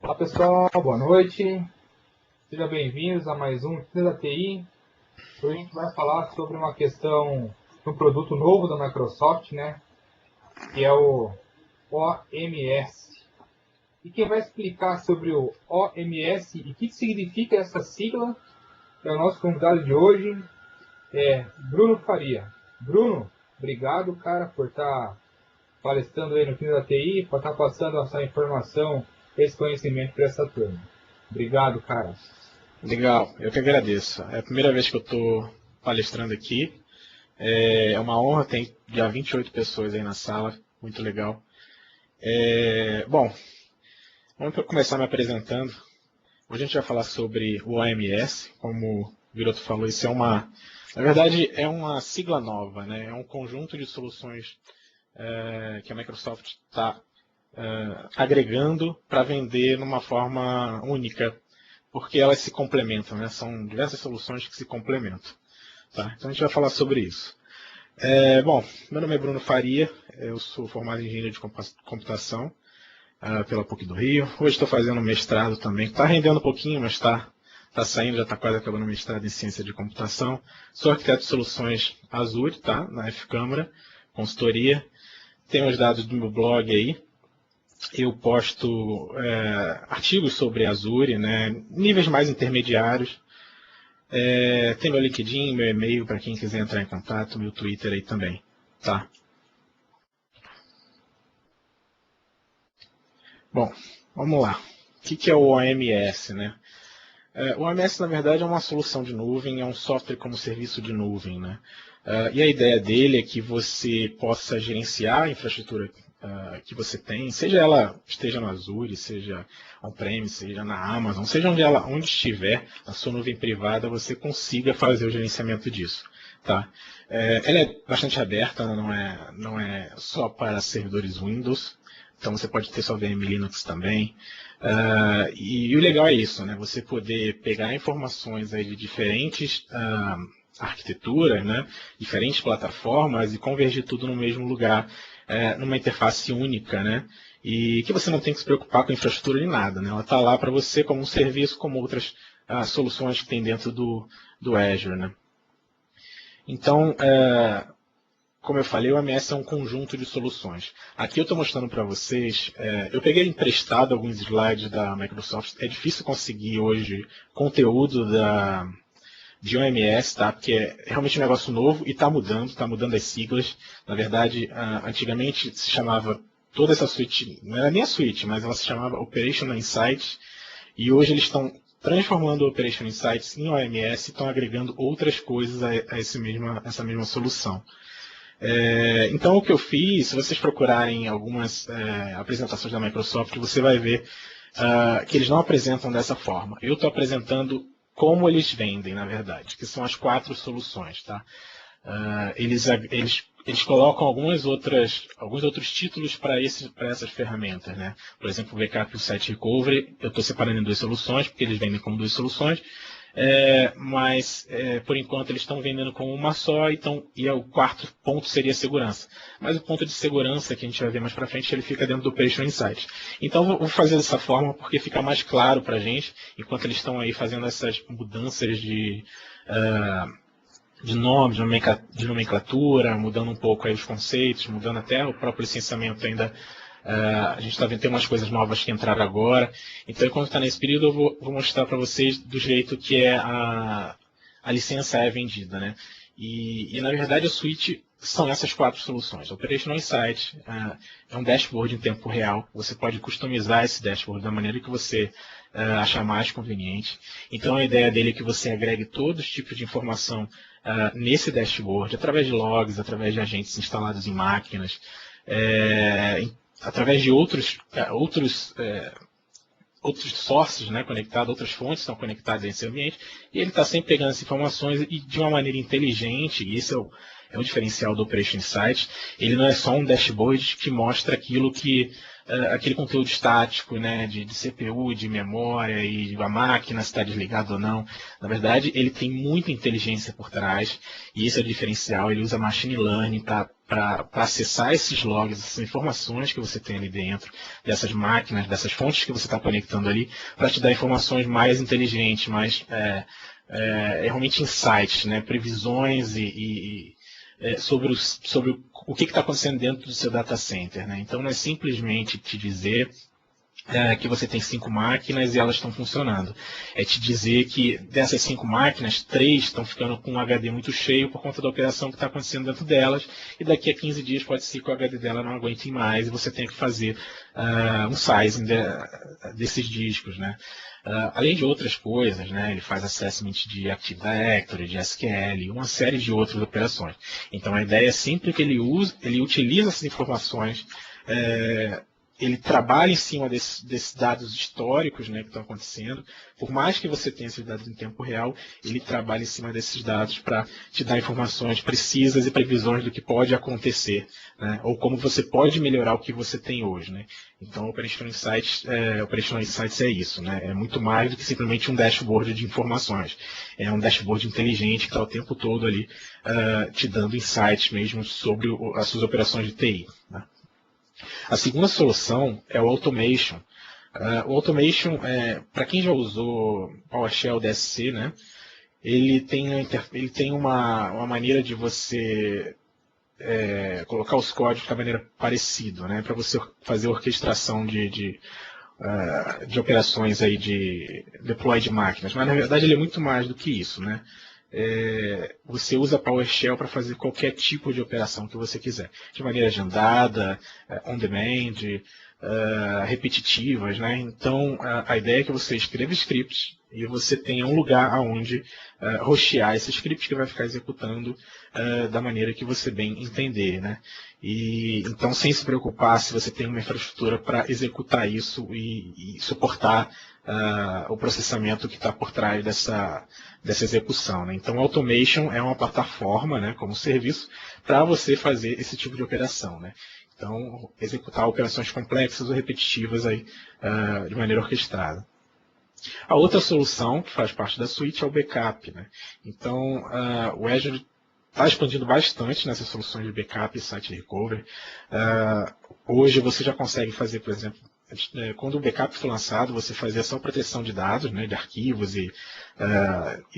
Olá pessoal, boa noite. Sejam bem-vindos a mais um Cine da TI. Hoje a gente vai falar sobre uma questão de um produto novo da Microsoft, né? Que é o OMS. E quem vai explicar sobre o OMS e o que significa essa sigla é o nosso convidado de hoje, Bruno Faria. Bruno, obrigado, cara, por estar palestrando aí no Cine da TI, por estar passando essa informação, esse conhecimento para essa turma. Obrigado, cara. Legal, eu que agradeço. É a primeira vez que eu estou palestrando aqui. É uma honra, tem já 28 pessoas aí na sala, muito legal. Bom, vamos começar me apresentando. Hoje a gente vai falar sobre o OMS, como o Viroto falou, isso na verdade é uma sigla nova, né? É um conjunto de soluções que a Microsoft está agregando para vender numa forma única, porque elas se complementam, né? São diversas soluções que se complementam. Tá? Então a gente vai falar sobre isso. Bom, meu nome é Bruno Faria, eu sou formado em engenharia de computação pela PUC do Rio. Hoje estou fazendo mestrado também, está rendendo um pouquinho, mas está saindo, já está quase acabando o mestrado em ciência de computação. Sou arquiteto de soluções Azure, tá? Na F-Câmara, consultoria. Tenho os dados do meu blog aí. Eu posto artigos sobre Azure, né? Níveis mais intermediários. Tem meu LinkedIn, meu e-mail para quem quiser entrar em contato, meu Twitter aí também, tá? Bom, vamos lá. O que é o OMS, né? O OMS, na verdade, é uma solução de nuvem, é um software como serviço de nuvem, né? E a ideia dele é que você possa gerenciar a infraestrutura que você tem, seja ela esteja no Azure, seja on-premise, seja na Amazon, seja onde estiver, na sua nuvem privada, você consiga fazer o gerenciamento disso. Tá? Ela é bastante aberta, não é só para servidores Windows, então você pode ter sua VM Linux também. E o legal é isso, né? Você poder pegar informações aí de diferentes arquiteturas, né? Diferentes plataformas e convergir tudo no mesmo lugar, numa interface única, né? E que você não tem que se preocupar com infraestrutura nem nada, né? Ela está lá para você como um serviço, como outras soluções que tem dentro do Azure, né? Então, como eu falei, o OMS é um conjunto de soluções. Aqui eu estou mostrando para vocês, eu peguei emprestado alguns slides da Microsoft, é difícil conseguir hoje conteúdo de OMS, tá? Porque é realmente um negócio novo e está mudando as siglas. Na verdade, antigamente se chamava toda essa suite, não era nem a suite, mas ela se chamava Operational Insights, e hoje eles estão transformando o Operational Insights em OMS e estão agregando outras coisas a essa mesma solução. Então o que eu fiz, se vocês procurarem algumas apresentações da Microsoft, você vai ver que eles não apresentam dessa forma. Eu estou apresentando como eles vendem, na verdade, que são as 4 soluções. Tá? Eles colocam alguns outros títulos para essas ferramentas. Né? Por exemplo, o Backup e o Site Recovery, eu estou separando em 2 soluções, porque eles vendem como 2 soluções. Mas por enquanto eles estão vendendo como uma só, e o 4º ponto seria segurança. Mas o ponto de segurança que a gente vai ver mais para frente, ele fica dentro do Operational Insights. Então vou fazer dessa forma porque fica mais claro para a gente, enquanto eles estão aí fazendo essas mudanças de nome, de nomenclatura, mudando um pouco aí os conceitos, mudando até o próprio licenciamento ainda. A gente está vendo tem umas coisas novas que entraram agora. Então, enquanto está nesse período, eu vou mostrar para vocês do jeito que a licença é vendida. Né? E, na verdade, a suite são essas 4 soluções. Operational Insight é um dashboard em tempo real. Você pode customizar esse dashboard da maneira que você achar mais conveniente. Então, a ideia dele é que você agregue todos os tipos de informação nesse dashboard, através de logs, através de agentes instalados em máquinas, através de outros sources, né, conectados, outras fontes estão conectadas a esse ambiente, e ele está sempre pegando essas informações e de uma maneira inteligente, e isso é o diferencial do Operation Insight. Ele não é só um dashboard que mostra aquele conteúdo estático, né, de CPU, de memória e a máquina se está desligada ou não. Na verdade, ele tem muita inteligência por trás, e esse é o diferencial. Ele usa machine learning para para acessar esses logs, essas informações que você tem ali dentro, dessas máquinas, dessas fontes que você está conectando ali, para te dar informações mais inteligentes, mais realmente insights, né, previsões sobre o que está acontecendo dentro do seu data center. Né? Então não é simplesmente te dizer que você tem 5 máquinas e elas estão funcionando. É te dizer que dessas 5 máquinas, 3 estão ficando com um HD muito cheio por conta da operação que está acontecendo dentro delas, e daqui a 15 dias pode ser que o HD dela não aguente mais e você tenha que fazer um sizing desses discos. Né? Além de outras coisas, né, ele faz assessment de Active Directory, de SQL, e uma série de outras operações. Então a ideia é sempre que ele utiliza essas informações, ele trabalha em cima desses dados históricos, né, que estão acontecendo. Por mais que você tenha esses dados em tempo real, ele trabalha em cima desses dados para te dar informações precisas e previsões do que pode acontecer, né, ou como você pode melhorar o que você tem hoje. Né. Então, Operational Insights é isso. Né, é muito mais do que simplesmente um dashboard de informações. É um dashboard inteligente que está o tempo todo ali te dando insights mesmo sobre as suas operações de TI. Né. A segunda solução é o Automation. O Automation, para quem já usou PowerShell DSC, né, ele tem uma maneira de você colocar os códigos de maneira parecida, né, para você fazer orquestração de operações aí de deploy de máquinas. Mas, na verdade, ele é muito mais do que isso. Né. Você usa PowerShell para fazer qualquer tipo de operação que você quiser, de maneira agendada, on-demand, repetitivas. Né? Então, a ideia é que você escreva scripts e você tenha um lugar onde hostear esse script que vai ficar executando da maneira que você bem entender. Né? E, então, sem se preocupar se você tem uma infraestrutura para executar isso e suportar o processamento que está por trás dessa execução. Né? Então, Automation é uma plataforma, né, como serviço, para você fazer esse tipo de operação. Né? Então, executar operações complexas ou repetitivas aí, de maneira orquestrada. A outra solução, que faz parte da suite, é o backup. Né? Então, o Azure está expandindo bastante nessas soluções de backup e site recovery. Hoje você já consegue fazer, por exemplo, quando o backup foi lançado, você fazia só proteção de dados, né, de arquivos e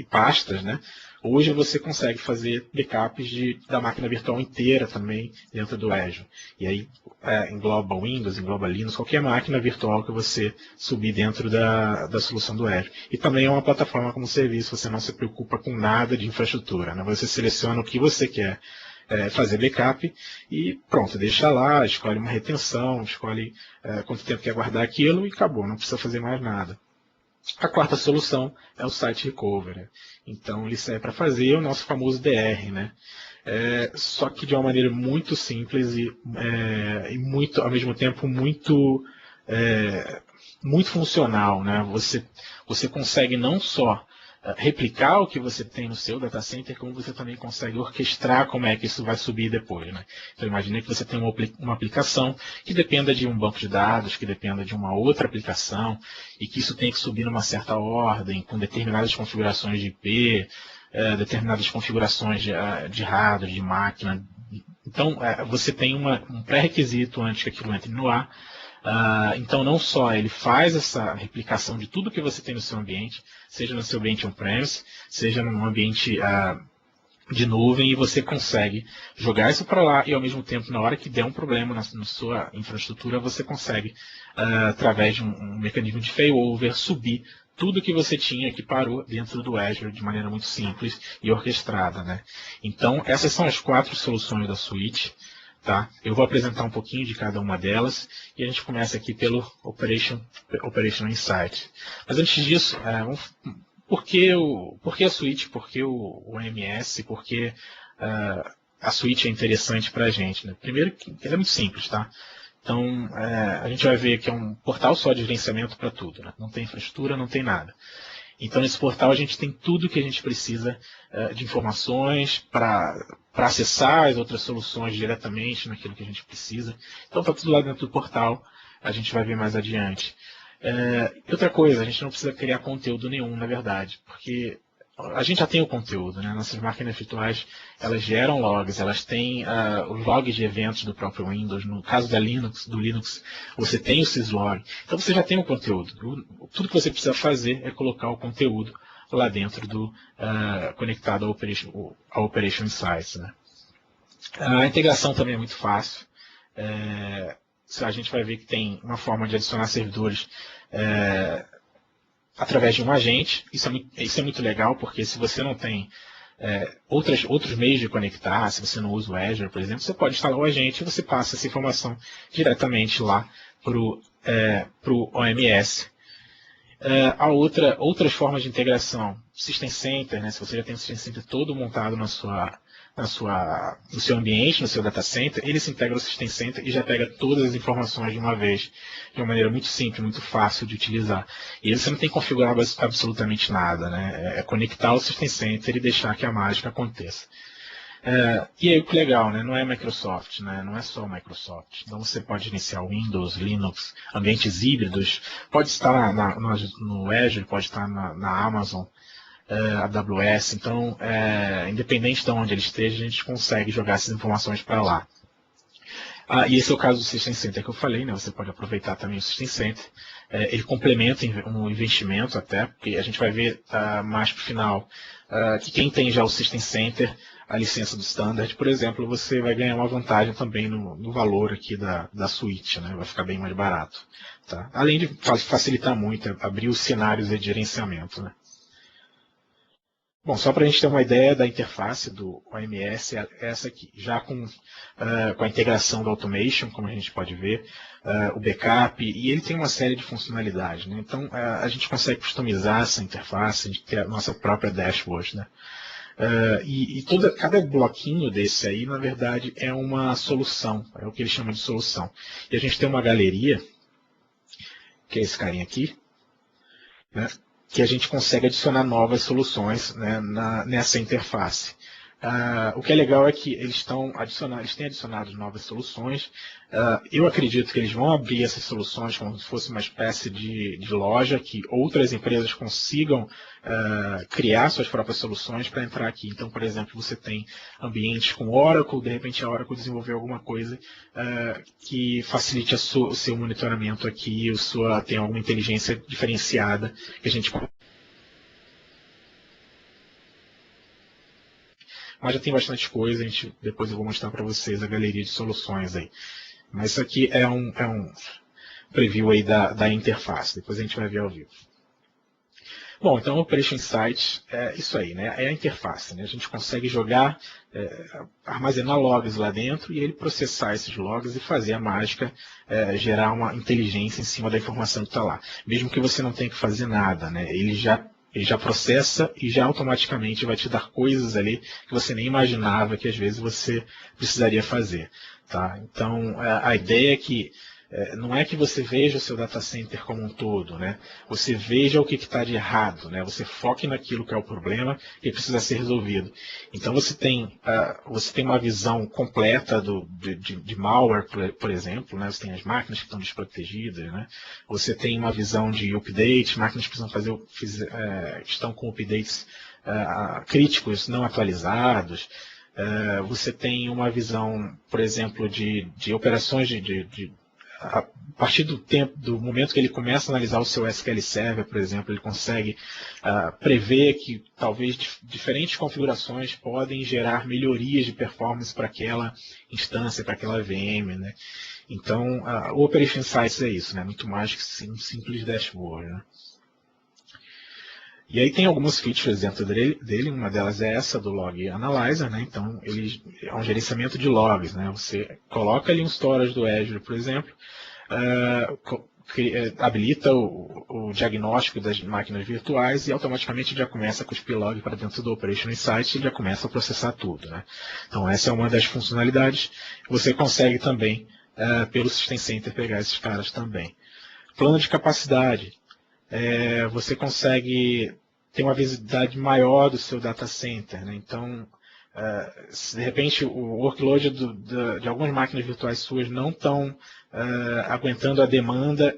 pastas. Né? Hoje você consegue fazer backups da máquina virtual inteira também dentro do Azure. E aí engloba Windows, engloba Linux, qualquer máquina virtual que você subir dentro da solução do Azure. E também é uma plataforma como serviço, você não se preocupa com nada de infraestrutura. Né? Você seleciona o que você quer fazer backup e pronto, deixa lá, escolhe uma retenção, escolhe quanto tempo quer guardar aquilo e acabou, não precisa fazer mais nada. A quarta solução é o Site Recovery. Então ele serve para fazer o nosso famoso DR, né? Só que de uma maneira muito simples e muito, ao mesmo tempo muito funcional. Né? Você consegue não só replicar o que você tem no seu data center, como você também consegue orquestrar como é que isso vai subir depois. Né? Então imagine que você tem uma aplicação que dependa de um banco de dados, que dependa de uma outra aplicação, e que isso tem que subir numa certa ordem, com determinadas configurações de IP, determinadas configurações de hardware, de máquina. Então você tem um pré-requisito antes que aquilo entre no ar. Então, não só ele faz essa replicação de tudo que você tem no seu ambiente, seja no seu ambiente on-premise, seja num ambiente de nuvem, e você consegue jogar isso para lá e, ao mesmo tempo, na hora que der um problema na sua infraestrutura, você consegue, através de um mecanismo de failover, subir tudo que você tinha que parou dentro do Azure de maneira muito simples e orquestrada. Né? Então, essas são as 4 soluções da suite. Tá? Eu vou apresentar um pouquinho de cada uma delas e a gente começa aqui pelo Operational Insight. Mas antes disso, por que a suite, por que o AMS, por que a suite é interessante para a gente? Né? Primeiro, que ela é muito simples. Tá? Então, a gente vai ver que é um portal só de gerenciamento para tudo. Né? Não tem infraestrutura, não tem nada. Então, nesse portal, a gente tem tudo que a gente precisa de informações para acessar as outras soluções diretamente naquilo que a gente precisa. Então, está tudo lá dentro do portal, a gente vai ver mais adiante. Outra coisa, a gente não precisa criar conteúdo nenhum, na verdade, porque a gente já tem o conteúdo, né? Nossas máquinas virtuais, elas geram logs, elas têm os logs de eventos do próprio Windows. No caso do Linux, você tem o syslog. Então você já tem o conteúdo. Tudo que você precisa fazer é colocar o conteúdo lá dentro do conectado ao Operation Insights, né? A integração também é muito fácil. A gente vai ver que tem uma forma de adicionar servidores através de um agente. Isso é muito legal, porque se você não tem outros meios de conectar, se você não usa o Azure, por exemplo, você pode instalar o agente e você passa essa informação diretamente lá para o OMS. Outras formas de integração, System Center, né? Se você já tem o System Center todo montado no seu ambiente, no seu data center, ele se integra ao System Center e já pega todas as informações de uma vez, de uma maneira muito simples, muito fácil de utilizar. E você não tem que configurar absolutamente nada, né? É conectar o System Center e deixar que a mágica aconteça. E aí o que é legal, né? Não é Microsoft, né? Não é só Microsoft. Então você pode iniciar Windows, Linux, ambientes híbridos, pode estar no Azure, pode estar na Amazon, AWS. Então, independente de onde ele esteja, a gente consegue jogar essas informações para lá. E esse é o caso do System Center que eu falei, né? Você pode aproveitar também o System Center. Ele complementa um investimento até, porque a gente vai ver mais para o final que quem tem já o System Center, a licença do Standard, por exemplo, você vai ganhar uma vantagem também no valor aqui da suíte, né? Vai ficar bem mais barato. Tá? Além de facilitar muito, abrir os cenários de gerenciamento, né? Bom, só para a gente ter uma ideia da interface do OMS, é essa aqui, já com a integração do Automation, como a gente pode ver, o backup, e ele tem uma série de funcionalidades, né? Então, a gente consegue customizar essa interface, a gente tem a nossa própria dashboard, né? Cada bloquinho desse aí, na verdade, é uma solução, é o que ele chama de solução. E a gente tem uma galeria, que é esse carinha aqui, né? Que a gente consegue adicionar novas soluções, né, nessa interface. O que é legal é que eles têm adicionado novas soluções. Eu acredito que eles vão abrir essas soluções como se fosse uma espécie de loja, que outras empresas consigam criar suas próprias soluções para entrar aqui. Então, por exemplo, você tem ambientes com Oracle, de repente a Oracle desenvolveu alguma coisa que facilite o seu monitoramento aqui, tem alguma inteligência diferenciada que a gente... Mas já tem bastante coisa, depois eu vou mostrar para vocês a galeria de soluções aí. Mas isso aqui é um preview aí da interface, depois a gente vai ver ao vivo. Bom, então o Operation Insights é isso aí, né? É a interface, né? A gente consegue jogar, armazenar logs lá dentro e ele processar esses logs e fazer a mágica, gerar uma inteligência em cima da informação que está lá. Mesmo que você não tenha que fazer nada, né? Ele já processa e já automaticamente vai te dar coisas ali que você nem imaginava que às vezes você precisaria fazer. Tá? Então, a ideia é que não é que você veja o seu data center como um todo, né? Você veja o que está de errado, né? Você foque naquilo que é o problema que precisa ser resolvido. Então você tem uma visão completa de malware, por exemplo, né? Você tem as máquinas que estão desprotegidas, né? Você tem uma visão de update, máquinas que precisam estão com updates críticos não atualizados. Você tem uma visão, por exemplo, de operações a partir do momento que ele começa a analisar o seu SQL Server, por exemplo, ele consegue prever que talvez diferentes configurações podem gerar melhorias de performance para aquela instância, para aquela VM, né? Então, o Operation Insights é isso, né? Muito mais que um simples dashboard, né? E aí tem algumas features dentro dele, uma delas é essa do Log Analyzer, né? Então ele é um gerenciamento de logs, né? Você coloca ali um storage do Azure, por exemplo, habilita o diagnóstico das máquinas virtuais e automaticamente já começa a cuspir log para dentro do Operation Insights e já começa a processar tudo, né? Então essa é uma das funcionalidades. Você consegue também, pelo System Center, pegar esses caras também. Plano de capacidade. Você consegue ter uma visibilidade maior do seu data center, né? Então, se de repente o workload de algumas máquinas virtuais suas não estão aguentando a demanda,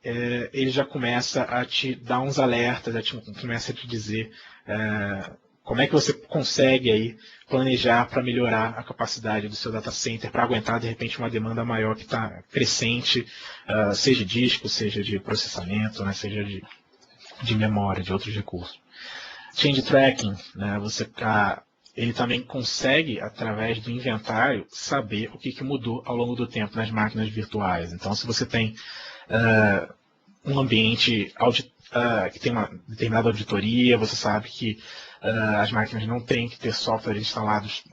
ele já começa a te dar uns alertas, começa a te dizer como é que você consegue aí planejar para melhorar a capacidade do seu data center, para aguentar de repente uma demanda maior que está crescente, seja de disco, seja de processamento, né, seja de memória, de outros recursos. Change tracking, né, ele também consegue, através do inventário, saber o que mudou ao longo do tempo nas máquinas virtuais. Então, se você tem um ambiente que tem uma determinada auditoria, você sabe que as máquinas não têm que ter software instalados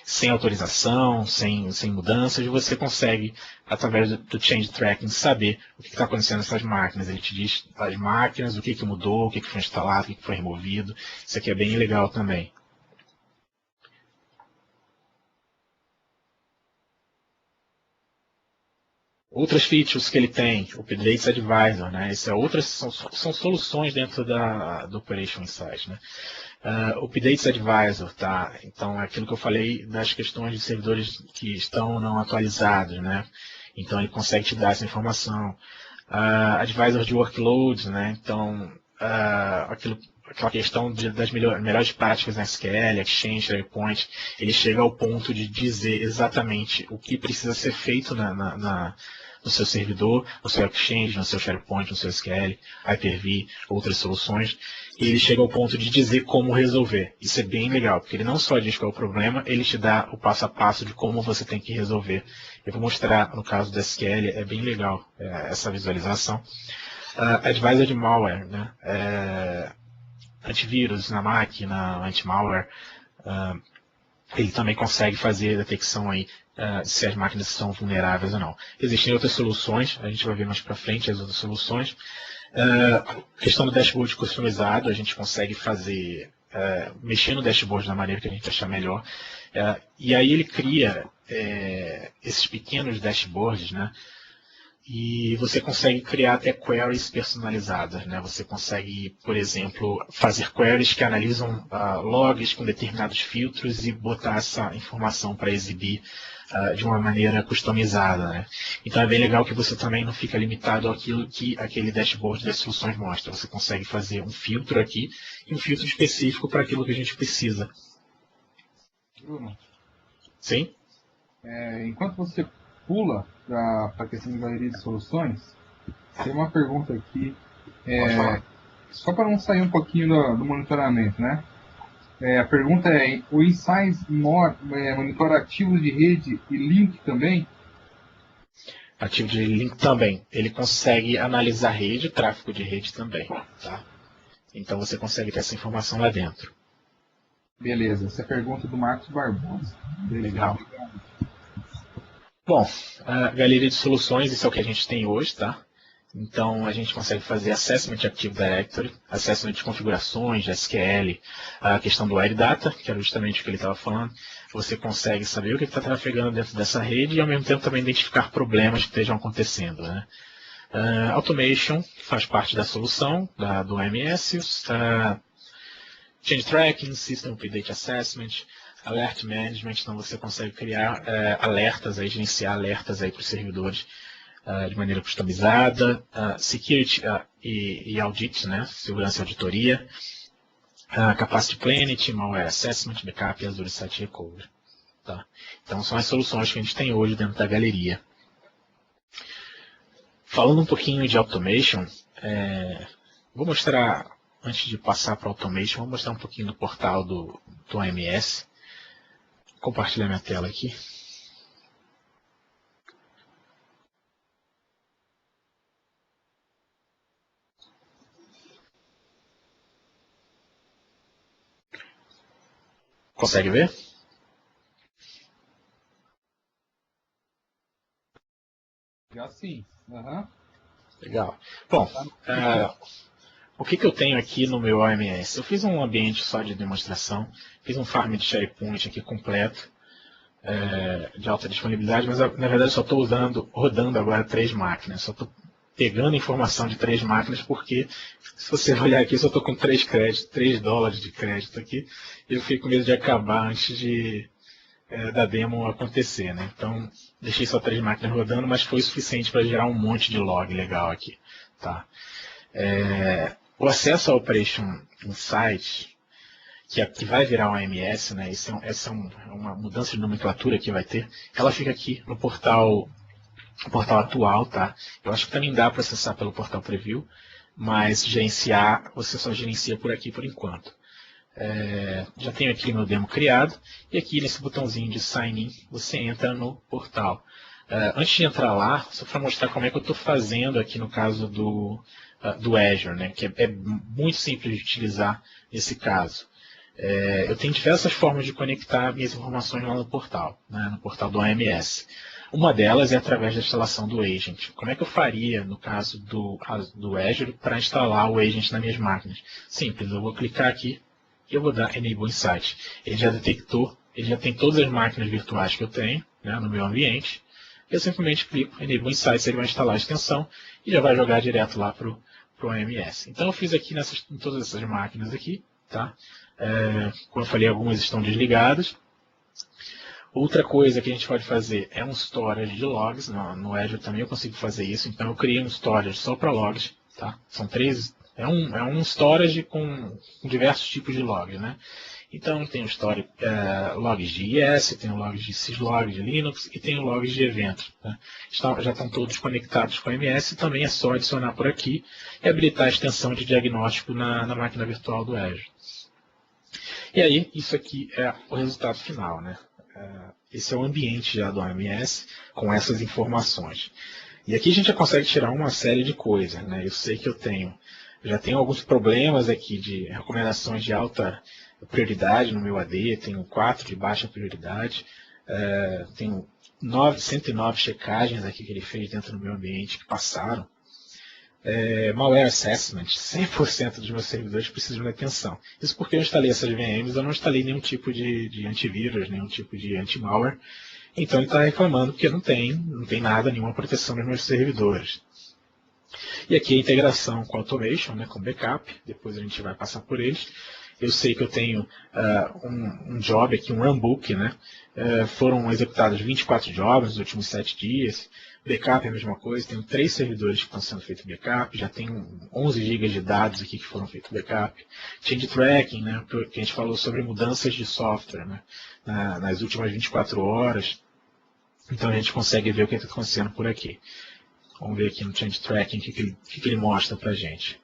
sem autorização, sem mudanças, e você consegue, através do Change Tracking, saber o que está acontecendo nessas máquinas. Ele te diz as máquinas, o que mudou, o que foi instalado, o que foi removido. Isso aqui é bem legal também. Outras features que ele tem, o Updates Advisor, né? São soluções dentro do Operation Insight, né? O Updates Advisor, tá? Então, é aquilo que eu falei das questões de servidores que estão ou não atualizados, né? Então, ele consegue te dar essa informação. Advisor de Workloads, né? Então, aquela questão das melhores práticas na SQL, Exchange, SharePoint, ele chega ao ponto de dizer exatamente o que precisa ser feito no seu servidor, no seu Exchange, no seu SharePoint, no seu SQL, Hyper-V, outras soluções, e ele chega ao ponto de dizer como resolver. Isso é bem legal, porque ele não só diz qual é o problema, ele te dá o passo a passo de como você tem que resolver. Eu vou mostrar no caso do SQL, é bem legal essa visualização. Advisor de malware, né? Antivírus na máquina, anti-malware, ele também consegue fazer a detecção aí se as máquinas são vulneráveis ou não. Existem outras soluções, a gente vai ver mais para frente as outras soluções. Questão do dashboard customizado, a gente consegue fazer, mexer no dashboard da maneira que a gente achar melhor. E aí ele cria esses pequenos dashboards, né? E você consegue criar até queries personalizadas, né? Você consegue, por exemplo, fazer queries que analisam logs com determinados filtros e botar essa informação para exibir de uma maneira customizada, né? Então é bem legal que você também não fica limitado àquilo que aquele dashboard das soluções mostra. Você consegue fazer um filtro aqui e um filtro específico para aquilo que a gente precisa. Bruno? Sim? Enquanto você pula para a questão de galeria de soluções, tem uma pergunta aqui, só para não sair um pouquinho do monitoramento, né? A pergunta é, o Insights monitora ativos de rede e link também? Ativo de link também. Ele consegue analisar rede, tráfego de rede também. Tá? Então você consegue ter essa informação lá dentro. Beleza, essa é a pergunta do Marcos Barbosa. Legal. Bom, a galeria de soluções, isso é o que a gente tem hoje, tá? Então a gente consegue fazer Assessment de Active Directory, Assessment de configurações, de SQL, a questão do Wire Data, que era justamente o que ele estava falando. Você consegue saber o que está trafegando dentro dessa rede e ao mesmo tempo também identificar problemas que estejam acontecendo, né? Automation, que faz parte da solução do OMS, Change Tracking, System Update Assessment, Alert Management, então você consegue criar alertas, gerenciar alertas para os servidores de maneira customizada, Security e Audit, né, segurança e auditoria, Capacity Planning, Malware Assessment, Backup e Azure Site Recovery. Tá? Então são as soluções que a gente tem hoje dentro da galeria. Falando um pouquinho de Automation, vou mostrar, antes de passar para Automation, vou mostrar um pouquinho do portal do OMS. Vou compartilhar minha tela aqui. Consegue ver? Já sim. Uhum. Legal. Bom, o que eu tenho aqui no meu OMS? Eu fiz um ambiente só de demonstração, fiz um farm de SharePoint aqui completo, de alta disponibilidade, mas na verdade eu só estou rodando agora 3 máquinas. Só estou pegando informação de 3 máquinas porque, se você olhar aqui, eu só estou com 3 créditos, $3 de crédito aqui, e eu fiquei com medo de acabar antes de da demo acontecer, né? Então, deixei só 3 máquinas rodando, mas foi suficiente para gerar um monte de log legal aqui, tá? O acesso ao Operation Insight, que vai virar um AMS, né? Essa é uma mudança de nomenclatura que vai ter. Ela fica aqui no portal atual, tá? Eu acho que também dá para acessar pelo portal Preview, mas gerenciar, você só gerencia por aqui por enquanto. Já tenho aqui meu demo criado, e aqui nesse botãozinho de Sign In, você entra no portal. Antes de entrar lá, só para mostrar como é que eu estou fazendo aqui no caso do Azure, né? Que é muito simples de utilizar nesse caso. Eu tenho diversas formas de conectar minhas informações lá no portal, né, no portal do AMS. Uma delas é através da instalação do agent. Como é que eu faria, no caso do Azure, para instalar o agent nas minhas máquinas? Simples, eu vou clicar aqui e eu vou dar Enable Insight. Ele já detectou, ele já tem todas as máquinas virtuais que eu tenho, né, no meu ambiente. Eu simplesmente clico Enable Insight, ele vai instalar a extensão e já vai jogar direto lá para o AMS. Então eu fiz aqui em todas essas máquinas aqui, tá? Como eu falei, algumas estão desligadas. Outra coisa que a gente pode fazer é um storage de logs. No Azure também eu consigo fazer isso. Então eu criei um storage só para logs. Tá? São 3. É um storage com diversos tipos de logs. Né? Então tem o logs de IS, tem o logs de syslog de Linux e tem o logs de eventos. Né? Já estão todos conectados com o MS. Também é só adicionar por aqui e habilitar a extensão de diagnóstico na máquina virtual do Azure. E aí, isso aqui é o resultado final, né? Esse é o ambiente já do AMS com essas informações. E aqui a gente já consegue tirar uma série de coisas, né? Eu sei que já tenho alguns problemas aqui de recomendações de alta prioridade no meu AD, tenho 4 de baixa prioridade, tenho 109 checagens aqui que ele fez dentro do meu ambiente que passaram. Malware Assessment, 100% dos meus servidores precisam de atenção. Isso porque eu instalei essas VMs, eu não instalei nenhum tipo de antivírus, nenhum tipo de anti-malware. Então ele está reclamando porque não tem nada, nenhuma proteção nos meus servidores. E aqui a integração com Automation, né, com backup, depois a gente vai passar por eles. Eu sei que eu tenho um job aqui, um runbook, né? Foram executados 24 jobs nos últimos 7 dias. Backup é a mesma coisa, tenho 3 servidores que estão sendo feitos backup, já tenho 11 GB de dados aqui que foram feitos backup. Change tracking, né, que a gente falou sobre mudanças de software, né, nas últimas 24 horas. Então a gente consegue ver o que está acontecendo por aqui. Vamos ver aqui no change tracking o que ele mostra para a gente.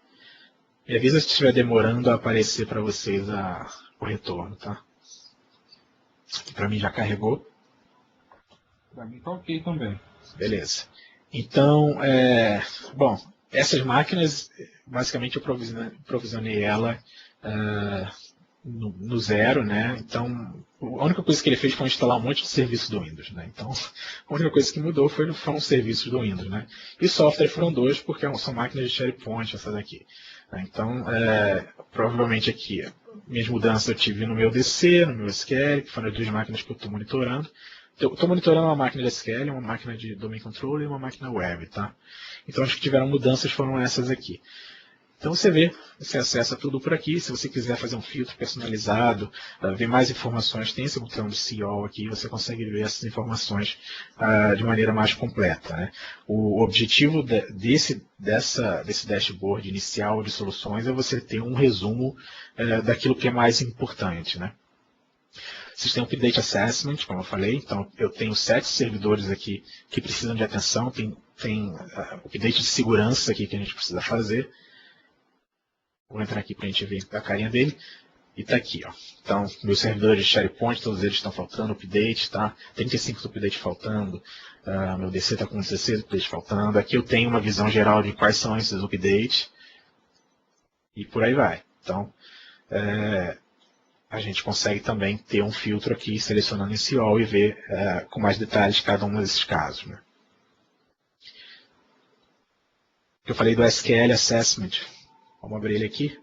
Me avisa se estiver demorando a aparecer para vocês o retorno, tá? Para mim já carregou. Para mim está ok também. Beleza. Então, bom, essas máquinas, basicamente eu provisionei ela no zero, né? Então, a única coisa que ele fez foi instalar um monte de serviço do Windows, né? Então, a única coisa que mudou foram os serviços do Windows, né? E software foram 2, porque são máquinas de SharePoint, essa daqui. Então, provavelmente aqui, minhas mudanças eu tive no meu DC, no meu SQL, que foram as 2 máquinas que eu estou monitorando. Estou monitorando uma máquina de SQL, uma máquina de Domain Controller e uma máquina web, tá? Então, as que tiveram mudanças foram essas aqui. Então, você acessa tudo por aqui. Se você quiser fazer um filtro personalizado, ver mais informações, tem esse botão de See All aqui, você consegue ver essas informações de maneira mais completa, né? O objetivo desse dashboard inicial de soluções é você ter um resumo daquilo que é mais importante, né? Vocês têm Update Assessment, como eu falei, então eu tenho 7 servidores aqui que precisam de atenção, tem update de segurança aqui que a gente precisa fazer. Vou entrar aqui para a gente ver a carinha dele. E está aqui, ó. Então, meus servidores de SharePoint, todos eles estão faltando update, tá? 35 updates faltando. Meu DC está com 16 updates faltando. Aqui eu tenho uma visão geral de quais são esses updates. E por aí vai. Então, a gente consegue também ter um filtro aqui, selecionando esse all e ver com mais detalhes cada um desses casos, né? Eu falei do SQL Assessment. Vamos abrir ele aqui.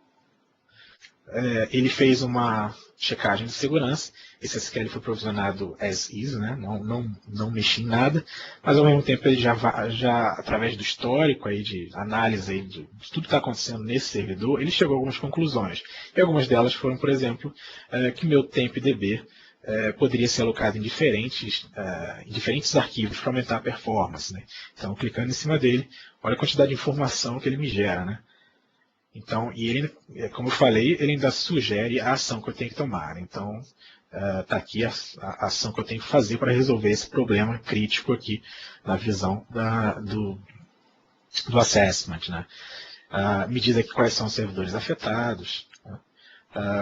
Ele fez uma checagem de segurança. Esse SQL foi provisionado as is, né? Não mexi em nada, mas ao mesmo tempo ele já através do histórico aí, de análise aí de tudo que está acontecendo nesse servidor, ele chegou a algumas conclusões. E algumas delas foram, por exemplo, que meu TempDB poderia ser alocado em diferentes arquivos para aumentar a performance, né? Então, clicando em cima dele, olha a quantidade de informação que ele me gera, né? Então, e ele, como eu falei, ele ainda sugere a ação que eu tenho que tomar. Então, está aqui a ação que eu tenho que fazer para resolver esse problema crítico aqui na visão do assessment, né? Me diz aqui quais são os servidores afetados, né?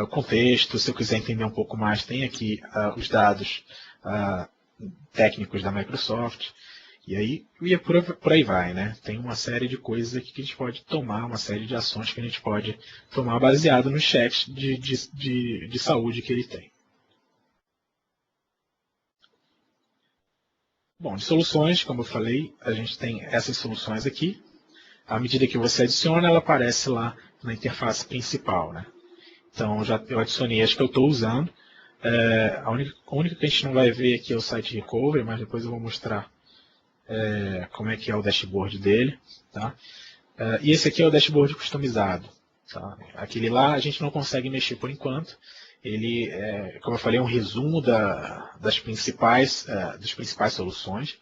O contexto, se eu quiser entender um pouco mais, tem aqui os dados técnicos da Microsoft, e aí por aí vai, né? Tem uma série de coisas aqui que a gente pode tomar, uma série de ações que a gente pode tomar baseado nos checks de saúde que ele tem. Bom, de soluções, como eu falei, a gente tem essas soluções aqui. À medida que você adiciona, ela aparece lá na interface principal, né? Então, eu adicionei as que eu estou usando. A única que a gente não vai ver aqui é o site Recovery, mas depois eu vou mostrar como é que é o dashboard dele. Tá? E esse aqui é o dashboard customizado. Tá? Aquele lá a gente não consegue mexer por enquanto. Ele, como eu falei, é um resumo das principais soluções.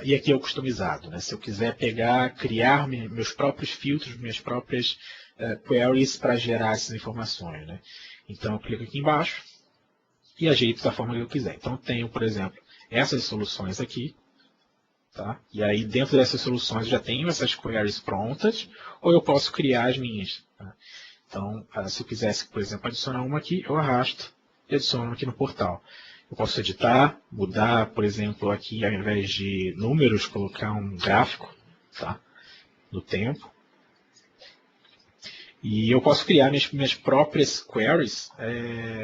E aqui é o customizado, né? Se eu quiser criar meus próprios filtros, minhas próprias queries para gerar essas informações, né? Então eu clico aqui embaixo e ajeito da forma que eu quiser. Então eu tenho, por exemplo, essas soluções aqui, tá? E aí dentro dessas soluções eu já tenho essas queries prontas, ou eu posso criar as minhas. Tá? Então, se eu quisesse, por exemplo, adicionar uma aqui, eu arrasto e adiciono aqui no portal. Eu posso editar, mudar, por exemplo, aqui ao invés de números, colocar um gráfico, tá? Do tempo. E eu posso criar minhas próprias queries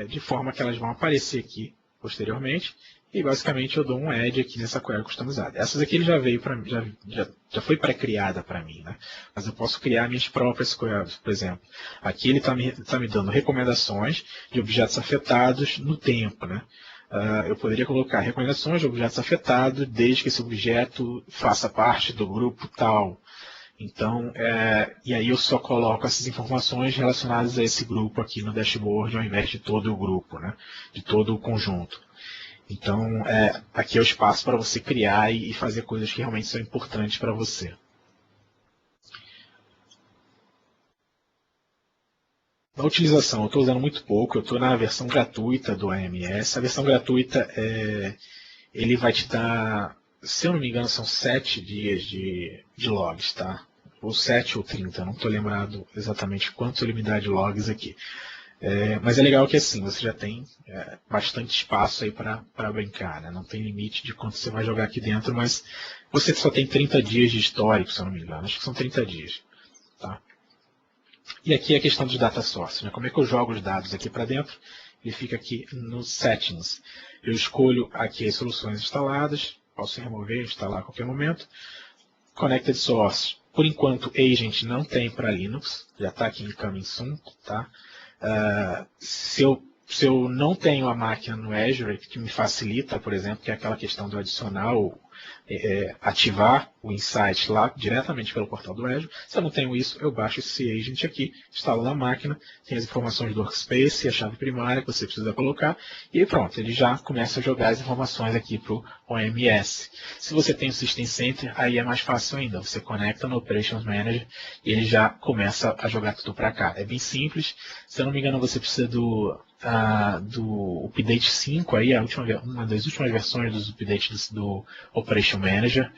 de forma que elas vão aparecer aqui posteriormente. E basicamente eu dou um add aqui nessa query customizada. Essas aqui ele já veio para mim, já foi pré-criada para mim, né? Mas eu posso criar minhas próprias queries, por exemplo. Aqui ele está me dando recomendações de objetos afetados no tempo, né? Eu poderia colocar recomendações de objetos afetados desde que esse objeto faça parte do grupo tal. Então, e aí eu só coloco essas informações relacionadas a esse grupo aqui no dashboard ao invés de todo o grupo, né? De todo o conjunto. Então, aqui é o espaço para você criar e fazer coisas que realmente são importantes para você. Na utilização, eu estou usando muito pouco, eu estou na versão gratuita do AMS. A versão gratuita, ele vai te dar, se eu não me engano, são 7 dias de logs, tá? Ou 7 ou 30, não estou lembrado exatamente quanto ele me dá de logs aqui. Mas é legal que assim, você já tem bastante espaço aí para brincar, né? Não tem limite de quanto você vai jogar aqui dentro, mas você só tem 30 dias de histórico, se eu não me engano. Acho que são 30 dias. Tá? E aqui é a questão dos data sources, né? Como é que eu jogo os dados aqui para dentro? Ele fica aqui nos settings. Eu escolho aqui as soluções instaladas, posso remover, instalar a qualquer momento. Connected Source, por enquanto, Agent não tem para Linux, já está aqui em Coming Soon, tá? Se eu não tenho a máquina no Azure, que me facilita, por exemplo, que é aquela questão do adicionar ou ativar o Insight lá diretamente pelo portal do Azure, se eu não tenho isso, eu baixo esse agent aqui, instalo na máquina, tem as informações do workspace, a chave primária que você precisa colocar, e aí pronto, ele já começa a jogar as informações aqui para o OMS. Se você tem o System Center, aí é mais fácil ainda, você conecta no Operations Manager e ele já começa a jogar tudo para cá. É bem simples, se eu não me engano você precisa do Update 5, aí, uma das últimas versões dos updates do Operation Manager,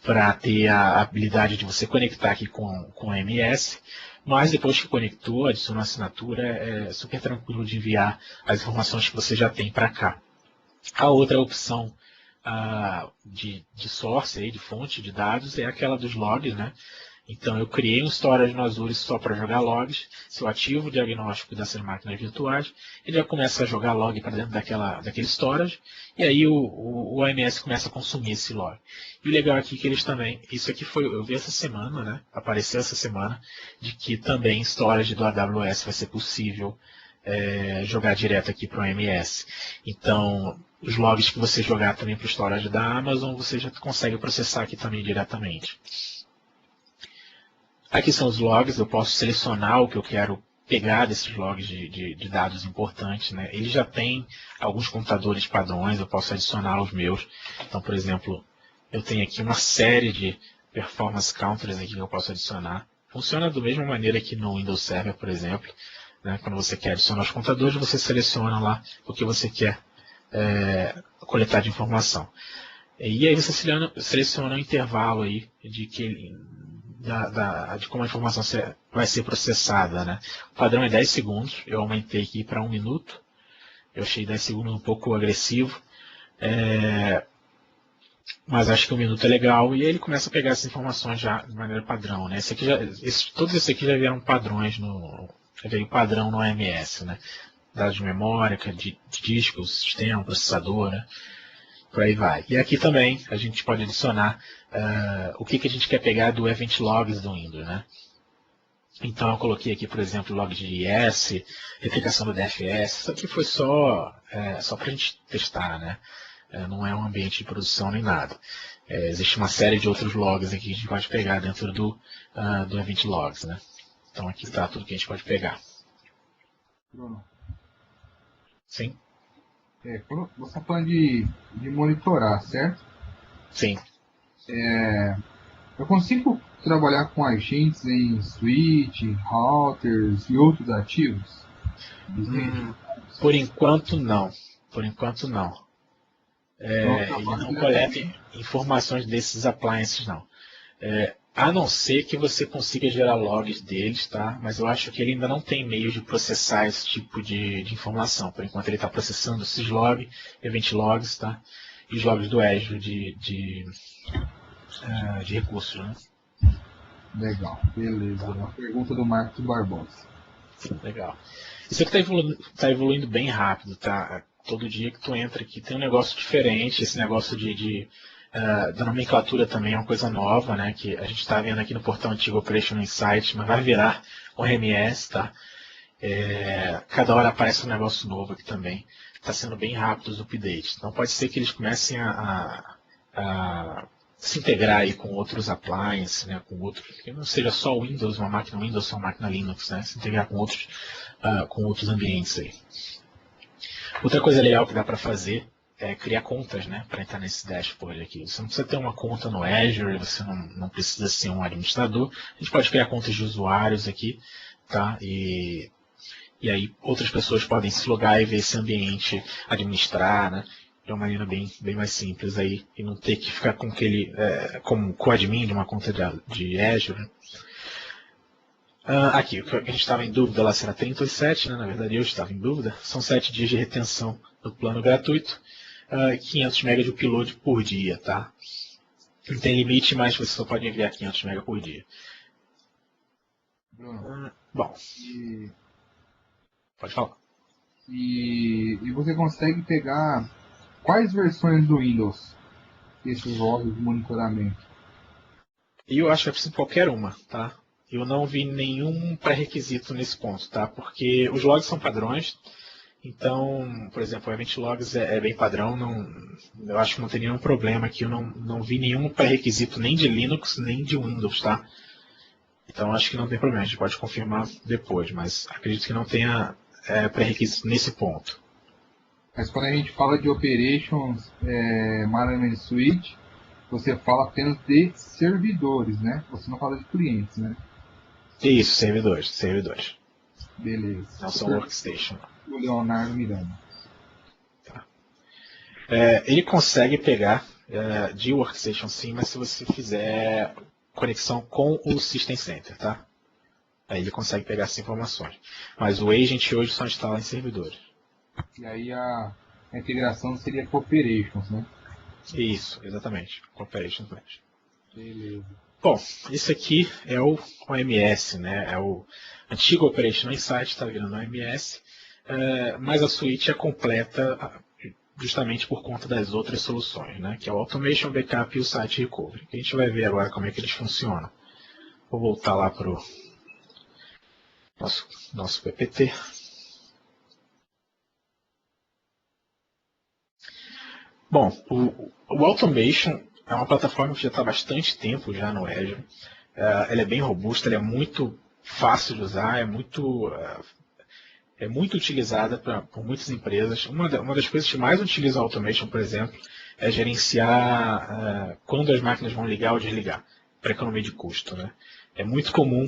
para ter a habilidade de você conectar aqui com o MS, mas depois que conectou, adicionou a assinatura, é super tranquilo de enviar as informações que você já tem para cá. A outra opção de source, aí, de fonte de dados, é aquela dos logs, né? Então, eu criei um storage no Azure só para jogar logs. Se eu ativo o diagnóstico dessas máquinas virtuais, ele já começa a jogar log para dentro daquele storage, e aí o OMS começa a consumir esse log. E o legal aqui é que eles também, isso aqui eu vi essa semana, né? Apareceu essa semana, de que também storage do AWS vai ser possível jogar direto aqui para o OMS. Então, os logs que você jogar também para o storage da Amazon, você já consegue processar aqui também diretamente. Aqui são os logs, eu posso selecionar o que eu quero pegar desses logs de dados importantes, né? Ele já tem alguns computadores padrões, eu posso adicionar os meus. Então, por exemplo, eu tenho aqui uma série de performance counters aqui que eu posso adicionar. Funciona da mesma maneira que no Windows Server, por exemplo. Né? Quando você quer adicionar os computadores, você seleciona lá o que você quer coletar de informação. E aí você seleciona um intervalo aí de como a informação vai ser processada. Né? O padrão é 10 segundos, eu aumentei aqui para 1 minuto. Eu achei 10 segundos um pouco agressivo. Mas acho que 1 minuto é legal, e aí ele começa a pegar essas informações já de maneira padrão. Né? Todos esses aqui já vieram padrões já veio padrão no AMS, né? Dados de memória, de disco, sistema, processador, né? Por aí vai. E aqui também a gente pode adicionar o que a gente quer pegar do Event Logs do Windows. Né? Então eu coloquei aqui, por exemplo, log de IS, replicação do DFS. Isso aqui foi só para a gente testar, né? Não é um ambiente de produção nem nada. Existe uma série de outros logs aqui que a gente pode pegar dentro do Event Logs. Né? Então aqui está tudo que a gente pode pegar. Bruno, Sim? quando você está falando de monitorar, certo? Sim. Eu consigo trabalhar com agentes em switch, routers e outros ativos? Por enquanto não. Por enquanto não. Ele não coleta informações desses appliances, não. A não ser que você consiga gerar logs deles, tá? Mas eu acho que ele ainda não tem meio de processar esse tipo de informação. Por enquanto ele está processando esses logs, event logs, tá? E os logs do Azure de recursos, né? Legal, beleza. Uma pergunta do Marcos Barbosa. Legal. Isso aqui está evoluindo bem rápido, tá? Todo dia que tu entra aqui tem um negócio diferente. Esse negócio da nomenclatura também é uma coisa nova, né? Que a gente está vendo aqui no portal antigo Operation Insight, mas vai virar o RMS, tá? Cada hora aparece um negócio novo aqui também. Está sendo bem rápido os updates. Então pode ser que eles comecem a se integrar aí com outros appliances, né? Com outros, que não seja só Windows, uma máquina Windows, só uma máquina Linux, né? Se integrar com outros ambientes aí. Outra coisa legal que dá para fazer é criar contas, né, para entrar nesse dashboard aqui. Você não precisa ter uma conta no Azure, você não precisa ser um administrador. A gente pode criar contas de usuários aqui, tá? E aí outras pessoas podem se logar e ver esse ambiente, administrar, né? De uma maneira bem mais simples aí, e não ter que ficar com como co-admin de uma conta de Azure. Né? Aqui, o que a gente estava em dúvida lá se era 30 ou 7, né? Na verdade eu estava em dúvida. São 7 dias de retenção do plano gratuito, 500 MB de upload por dia, tá? Não tem limite, mas você só pode enviar 500 MB por dia. Bruno, bom, pode falar. E você consegue pegar quais versões do Windows esses logs de monitoramento? Eu acho que é preciso qualquer uma, tá? Eu não vi nenhum pré-requisito nesse ponto, tá? Porque os logs são padrões, então, por exemplo, o Event Logs é bem padrão, eu acho que não tem nenhum problema aqui, eu não vi nenhum pré-requisito nem de Linux, nem de Windows, tá? Então acho que não tem problema, a gente pode confirmar depois, mas acredito que não tenha pré-requisito nesse ponto. Mas quando a gente fala de operations, management suite, você fala apenas de servidores, né? Você não fala de clientes, né? Isso, servidores. Beleza. Não são workstation. O Leonardo Miranda. Tá. Ele consegue pegar de workstation sim, mas se você fizer conexão com o System Center, tá? Aí ele consegue pegar essas informações. Mas o agent hoje só instala em servidores. E aí a integração seria com operations, né? Isso, exatamente. Operations Management. Beleza. Bom, isso aqui é o OMS, né? É o antigo Operation Insight, está virando OMS, mas a suíte é completa justamente por conta das outras soluções, né? Que é o Automation, Backup e o Site Recovery. A gente vai ver agora como é que eles funcionam. Vou voltar lá para o nosso PPT. Bom, o Automation é uma plataforma que já está há bastante tempo já no Azure. Ela é bem robusta, ela é muito fácil de usar, é muito utilizada por muitas empresas. Uma das coisas que mais utiliza a Automation, por exemplo, é gerenciar quando as máquinas vão ligar ou desligar, para economia de custo, né? É muito comum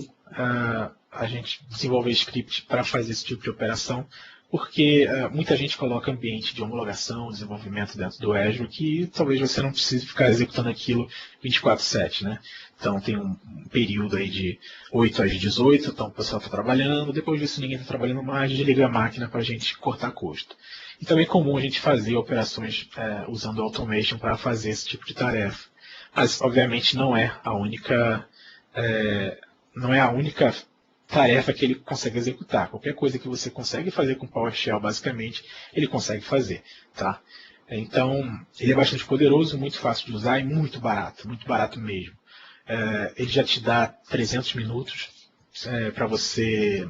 a gente desenvolver script para fazer esse tipo de operação, porque muita gente coloca ambiente de homologação, desenvolvimento dentro do Azure, que talvez você não precise ficar executando aquilo 24/7, né? Então tem um período aí de 8 às 18, então o pessoal está trabalhando, depois disso ninguém está trabalhando mais, desliga a máquina para a gente cortar custo. Então é comum a gente fazer operações usando Automation para fazer esse tipo de tarefa. Mas, obviamente, não é a única tarefa que ele consegue executar. Qualquer coisa que você consegue fazer com PowerShell, basicamente, ele consegue fazer. Tá? Então, ele é bastante poderoso, muito fácil de usar e muito barato mesmo. Ele já te dá 300 minutos para você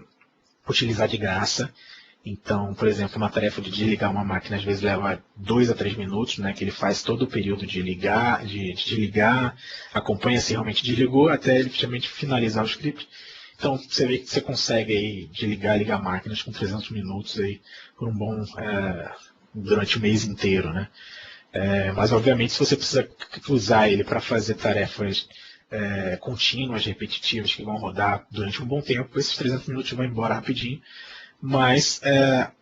utilizar de graça. Então, por exemplo, uma tarefa de desligar uma máquina às vezes leva 2 a 3 minutos, né, que ele faz todo o período de desligar, acompanha se realmente desligou, até ele efetivamente finalizar o script. Então, você vê que você consegue aí ligar máquinas com 300 minutos aí por durante o mês inteiro, né? Mas, obviamente, se você precisa usar ele para fazer tarefas contínuas, repetitivas, que vão rodar durante um bom tempo, esses 300 minutos vão embora rapidinho. Mas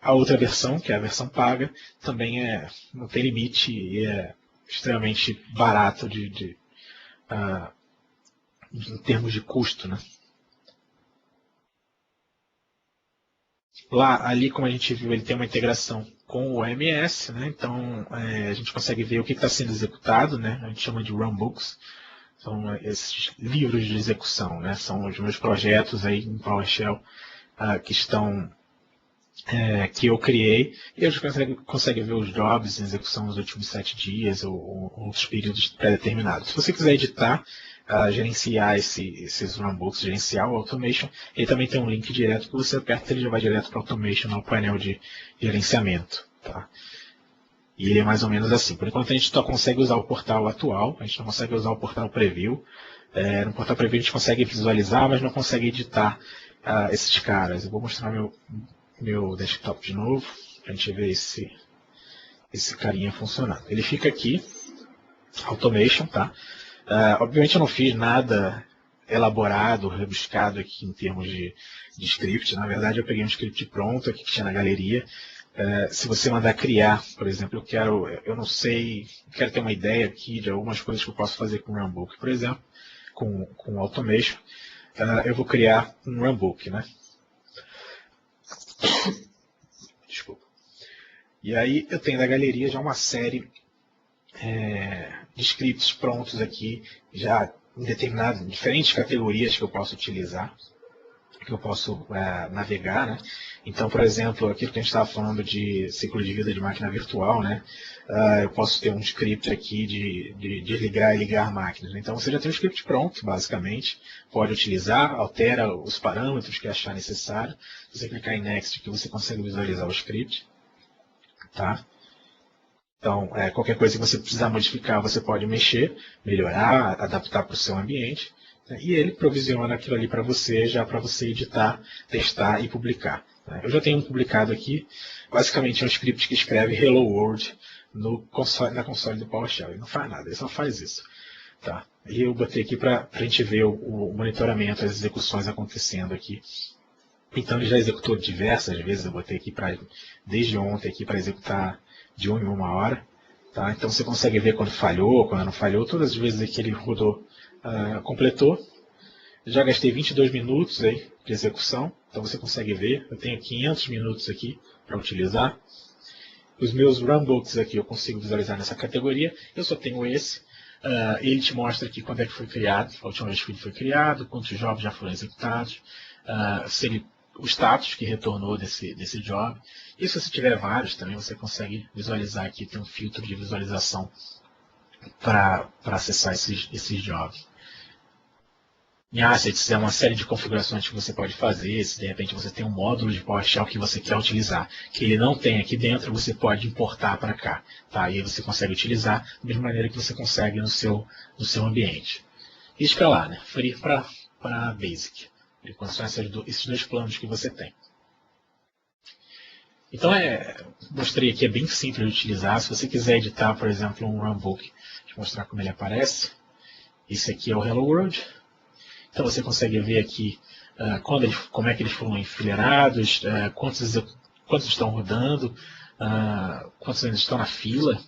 a outra versão, que é a versão paga, também não tem limite e é extremamente barato em termos de custo, né? Ali, como a gente viu, ele tem uma integração com o OMS, né? Então a gente consegue ver o que está sendo executado, né? A gente chama de runbooks, são esses livros de execução, né? São os meus projetos aí em PowerShell que eu criei, e a gente consegue ver os jobs em execução nos últimos 7 dias ou outros períodos pré-determinados. Se você quiser editar, gerenciar esses runbooks, gerenciar o Automation, ele também tem um link direto que você aperta e ele já vai direto para o Automation no painel de gerenciamento. Tá? E ele é mais ou menos assim. Por enquanto a gente só consegue usar o portal atual, a gente não consegue usar o portal preview. No portal preview a gente consegue visualizar, mas não consegue editar esses caras. Eu vou mostrar meu desktop de novo, para a gente ver esse carinha funcionando. Ele fica aqui, Automation, tá? Obviamente eu não fiz nada elaborado, rebuscado aqui em termos de script. Na verdade eu peguei um script pronto aqui que tinha na galeria. Se você mandar criar, por exemplo, eu não sei, quero ter uma ideia aqui de algumas coisas que eu posso fazer com o Runbook, por exemplo, com Automation, eu vou criar um Runbook, né? Desculpa. E aí eu tenho na galeria já uma série de scripts prontos aqui, já em diferentes categorias que eu posso utilizar, que eu posso navegar, né? Então, por exemplo, aquilo que a gente estava falando de ciclo de vida de máquina virtual, né? Eu posso ter um script aqui de desligar e ligar máquinas. Então, você já tem um script pronto, basicamente, pode utilizar, altera os parâmetros que achar necessário. Se você clicar em Next, que você consegue visualizar o script. Tá? Então, qualquer coisa que você precisar modificar, você pode mexer, melhorar, adaptar para o seu ambiente. E ele provisiona aquilo ali para você, já para você editar, testar e publicar. Eu já tenho um publicado aqui, basicamente é um script que escreve Hello World na console do PowerShell. Ele não faz nada, ele só faz isso. Tá? E eu botei aqui para a gente ver o monitoramento, as execuções acontecendo aqui. Então ele já executou diversas vezes, eu botei aqui desde ontem aqui para executar de 1 em 1 hora. Tá? Então você consegue ver quando falhou, quando não falhou, todas as vezes que ele rodou, completou. Já gastei 22 minutos aí de execução, então você consegue ver, eu tenho 500 minutos aqui para utilizar. Os meus runbooks aqui eu consigo visualizar nessa categoria, eu só tenho esse. Ele te mostra aqui quando é que foi criado, a última vez que ele foi criado, quantos jobs já foram executados, o status que retornou desse job. E se você tiver vários também, você consegue visualizar aqui, tem um filtro de visualização para acessar esses jobs. Em assets é uma série de configurações que você pode fazer. Se de repente você tem um módulo de PowerShell que você quer utilizar, que ele não tem aqui dentro, você pode importar para cá. Tá? E aí você consegue utilizar da mesma maneira que você consegue no seu ambiente. Isso para lá, né? Free para Basic. Enquanto são esses dois planos que você tem. Então, mostrei aqui, é bem simples de utilizar. Se você quiser editar, por exemplo, um runbook, deixa eu mostrar como ele aparece. Esse aqui é o Hello World. Então, você consegue ver aqui como é que eles foram enfileirados, quantos estão rodando, quantos ainda estão na fila,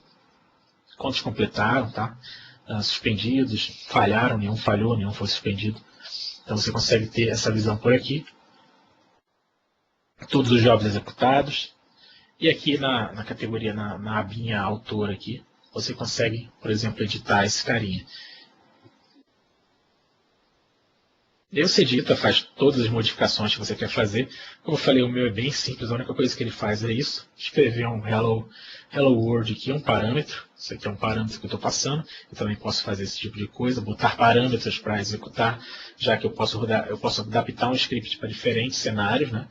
quantos completaram, tá? Suspendidos, falharam, nenhum falhou, nenhum foi suspendido. Então, você consegue ter essa visão por aqui. Todos os jobs executados. E aqui na categoria, na abinha autor aqui, você consegue, por exemplo, editar esse carinha. E aí você edita, faz todas as modificações que você quer fazer. Como eu falei, o meu é bem simples, a única coisa que ele faz é isso. Escrever um Hello World aqui, um parâmetro. Isso aqui é um parâmetro que eu estou passando. Eu também posso fazer esse tipo de coisa, botar parâmetros para executar, já que eu posso adaptar um script para diferentes cenários, né?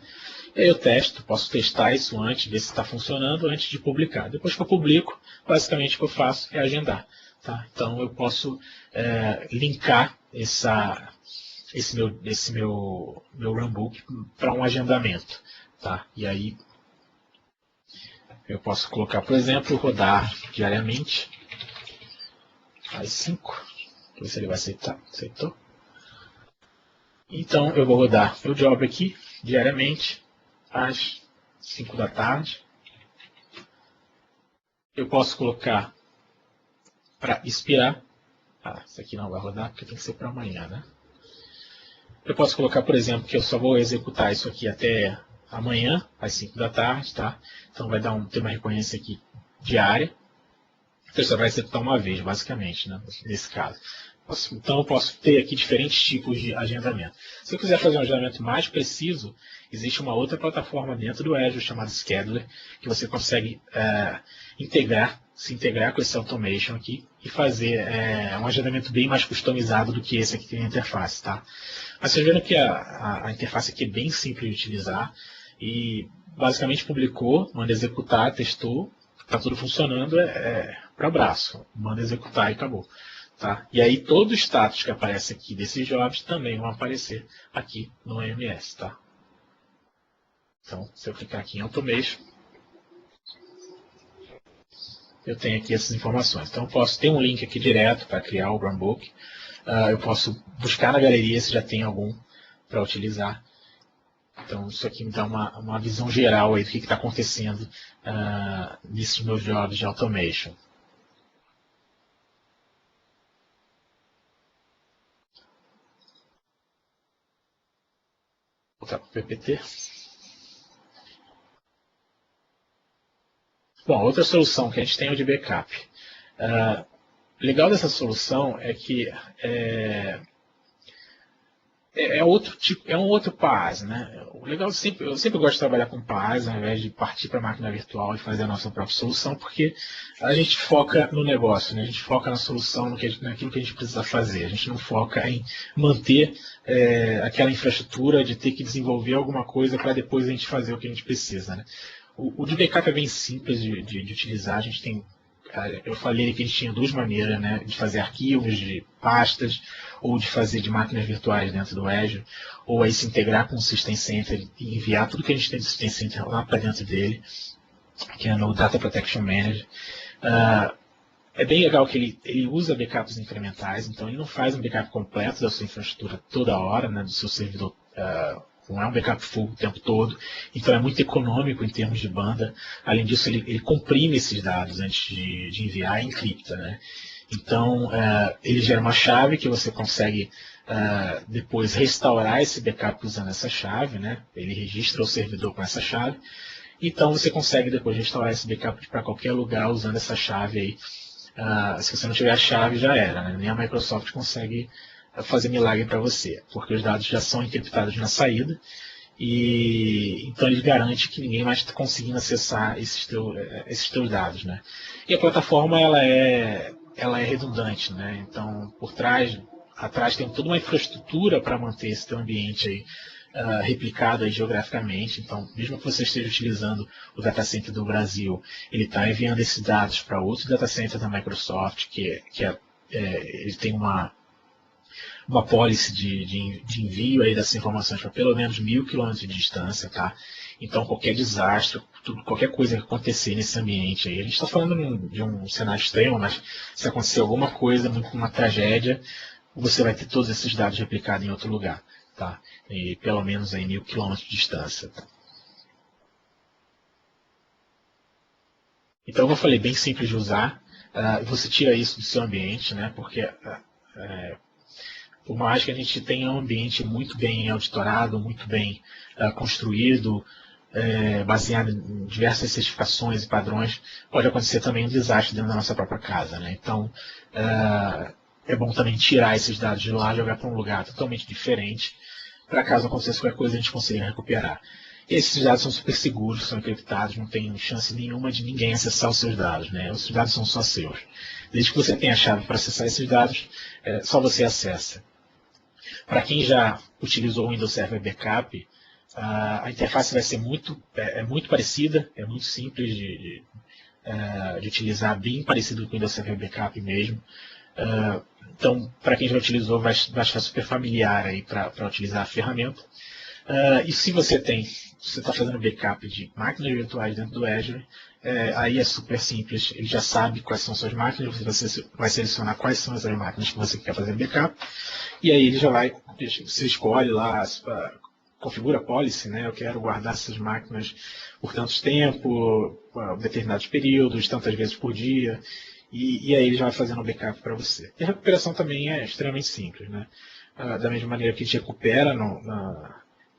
E aí eu posso testar isso antes, ver se está funcionando antes de publicar. Depois que eu publico, basicamente o que eu faço é agendar. Tá? Então eu posso linkar esse meu runbook para um agendamento. Tá? E aí eu posso colocar, por exemplo, rodar diariamente às 5. Ver se ele vai aceitar. Aceitou? Então eu vou rodar meu job aqui diariamente às 5 da tarde. Eu posso colocar para expirar. Isso aqui não vai rodar porque tem que ser para amanhã, né? Eu posso colocar, por exemplo, que eu só vou executar isso aqui até amanhã, às 5 da tarde, tá? Então vai ter uma recorrência aqui diária. Então só vai executar uma vez, basicamente, né? Nesse caso. Então eu posso ter aqui diferentes tipos de agendamento. Se eu quiser fazer um agendamento mais preciso, existe uma outra plataforma dentro do Azure chamada Scheduler, que você consegue se integrar com esse automation aqui e fazer um agendamento bem mais customizado do que esse aqui que tem a interface. Tá? Mas vocês viram que a interface aqui é bem simples de utilizar e basicamente publicou, manda executar, testou, está tudo funcionando, para abraço, manda executar e acabou. Tá? E aí todo o status que aparece aqui desses jobs também vão aparecer aqui no AMS. Tá? Então, se eu clicar aqui em Automation, eu tenho aqui essas informações. Então, eu posso ter um link aqui direto para criar o runbook. Eu posso buscar na galeria se já tem algum para utilizar. Então, isso aqui me dá uma visão geral aí do que está acontecendo nesses meus jobs de Automation. Vou voltar para o PPT. Bom, outra solução que a gente tem é o de backup. Legal dessa solução é que é um outro PaaS, né? O legal eu sempre gosto de trabalhar com PaaS ao invés de partir para a máquina virtual e fazer a nossa própria solução, porque a gente foca no negócio, né? A gente foca na solução, naquilo que a gente precisa fazer. A gente não foca em manter aquela infraestrutura de ter que desenvolver alguma coisa para depois a gente fazer o que a gente precisa, né? O de backup é bem simples de utilizar. A gente tem, eu falei que a gente tinha duas maneiras, né, de fazer arquivos, de pastas, ou de fazer de máquinas virtuais dentro do Azure, ou aí se integrar com o System Center e enviar tudo que a gente tem do System Center lá para dentro dele, que é no Data Protection Manager. É bem legal que ele usa backups incrementais, então ele não faz um backup completo da sua infraestrutura toda hora, né, do seu servidor. Não é um backup full o tempo todo, então é muito econômico em termos de banda. Além disso, ele comprime esses dados antes de enviar e encripta, né? Então, ele gera uma chave que você consegue depois restaurar esse backup usando essa chave, né? Ele registra o servidor com essa chave, então você consegue depois restaurar esse backup para qualquer lugar usando essa chave aí. Se você não tiver a chave, já era, né? Nem a Microsoft consegue fazer milagre para você, porque os dados já são encriptados na saída, e então ele garante que ninguém mais está conseguindo acessar esses teus dados, né? E a plataforma ela é redundante, né? Então atrás tem toda uma infraestrutura para manter esse teu ambiente aí replicado aí geograficamente. Então, mesmo que você esteja utilizando o data center do Brasil, ele está enviando esses dados para outro data center da Microsoft, ele tem uma policy de envio aí dessas informações para pelo menos 1.000 quilômetros de distância, tá? Então, qualquer desastre, qualquer coisa que acontecer nesse ambiente aí, a gente está falando de um cenário extremo, mas se acontecer alguma coisa, uma tragédia, você vai ter todos esses dados replicados em outro lugar, tá? E pelo menos aí 1.000 quilômetros de distância. Tá? Então, como eu falei, bem simples de usar. Você tira isso do seu ambiente, né? Porque por mais que a gente tenha um ambiente muito bem auditorado, muito bem construído, baseado em diversas certificações e padrões, pode acontecer também um desastre dentro da nossa própria casa, né? Então, é bom também tirar esses dados de lá, jogar para um lugar totalmente diferente, para caso aconteça qualquer coisa a gente consiga recuperar. E esses dados são super seguros, são encriptados, não tem chance nenhuma de ninguém acessar os seus dados, né? Os dados são só seus. Desde que você tenha a chave para acessar esses dados, só você acessa. Para quem já utilizou o Windows Server Backup, a interface vai ser muito parecida, é muito simples de utilizar, bem parecido com o Windows Server Backup mesmo. Então, para quem já utilizou, vai estar super familiar aí para utilizar a ferramenta. E se você está fazendo backup de máquinas virtuais dentro do Azure, aí é super simples, ele já sabe quais são suas máquinas, você vai selecionar quais são as máquinas que você quer fazer backup, e aí ele já você escolhe lá, configura a policy, né? Eu quero guardar essas máquinas por tantos tempo, determinados períodos, tantas vezes por dia, e aí ele já vai fazendo o backup para você. E a recuperação também é extremamente simples, né? Da mesma maneira que a gente recupera no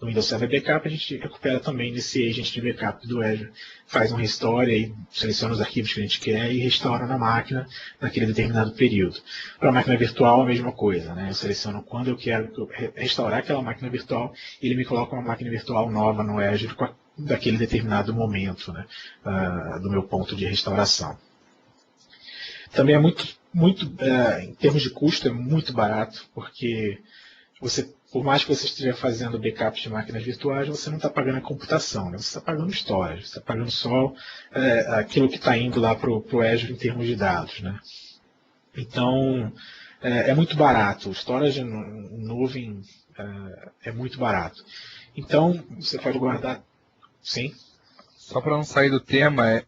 Windows Server Backup, a gente recupera também nesse agent de backup do Azure, faz um restore, aí seleciona os arquivos que a gente quer e restaura na máquina naquele determinado período. Para a máquina virtual, a mesma coisa, né? Eu seleciono quando eu quero restaurar aquela máquina virtual e ele me coloca uma máquina virtual nova no Azure daquele determinado momento, né? Do meu ponto de restauração. Também é em termos de custo, é muito barato, porque por mais que você esteja fazendo backup de máquinas virtuais, você não está pagando a computação, né? Você está pagando storage, você está pagando só aquilo que está indo lá para o Azure em termos de dados, né? Então, é muito barato. O storage em nuvem é muito barato. Então, você pode guardar... Sim? Só para não sair do tema,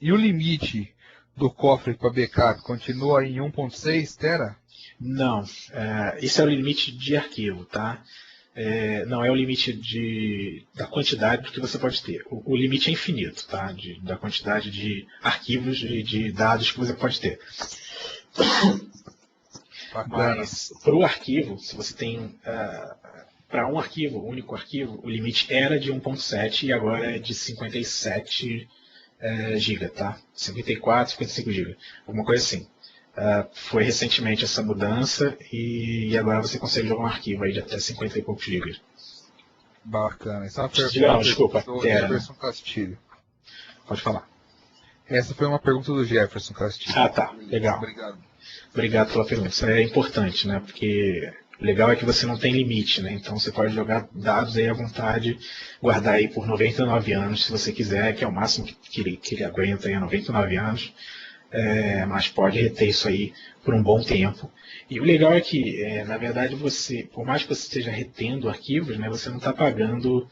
e o limite do cofre para backup continua em 1.6 tera? Não, esse é o limite de arquivo, tá? Não é o limite da quantidade que você pode ter. O limite é infinito, tá? Da quantidade de arquivos e de dados que você pode ter. Bacana. Mas para o arquivo, se você tem para um único arquivo, o limite era de 1.7 e agora é de 57 GB, tá? 54, 55 GB, alguma coisa assim. Foi recentemente essa mudança e agora você consegue jogar um arquivo aí de até 50 e poucos GB. Bacana. Essa é uma pergunta desculpa, do Jefferson Castilho. Pode falar. Essa foi uma pergunta do Jefferson Castilho. Ah, tá. Legal. Obrigado pela pergunta. Isso é importante, né? Porque o legal é que você não tem limite, né? Então você pode jogar dados aí à vontade, guardar aí por 99 anos, se você quiser, que é o máximo que ele aguenta aí, 99 anos. Mas pode reter isso aí por um bom tempo. E o legal é que, na verdade, por mais que você esteja retendo arquivos, né, você não está pagando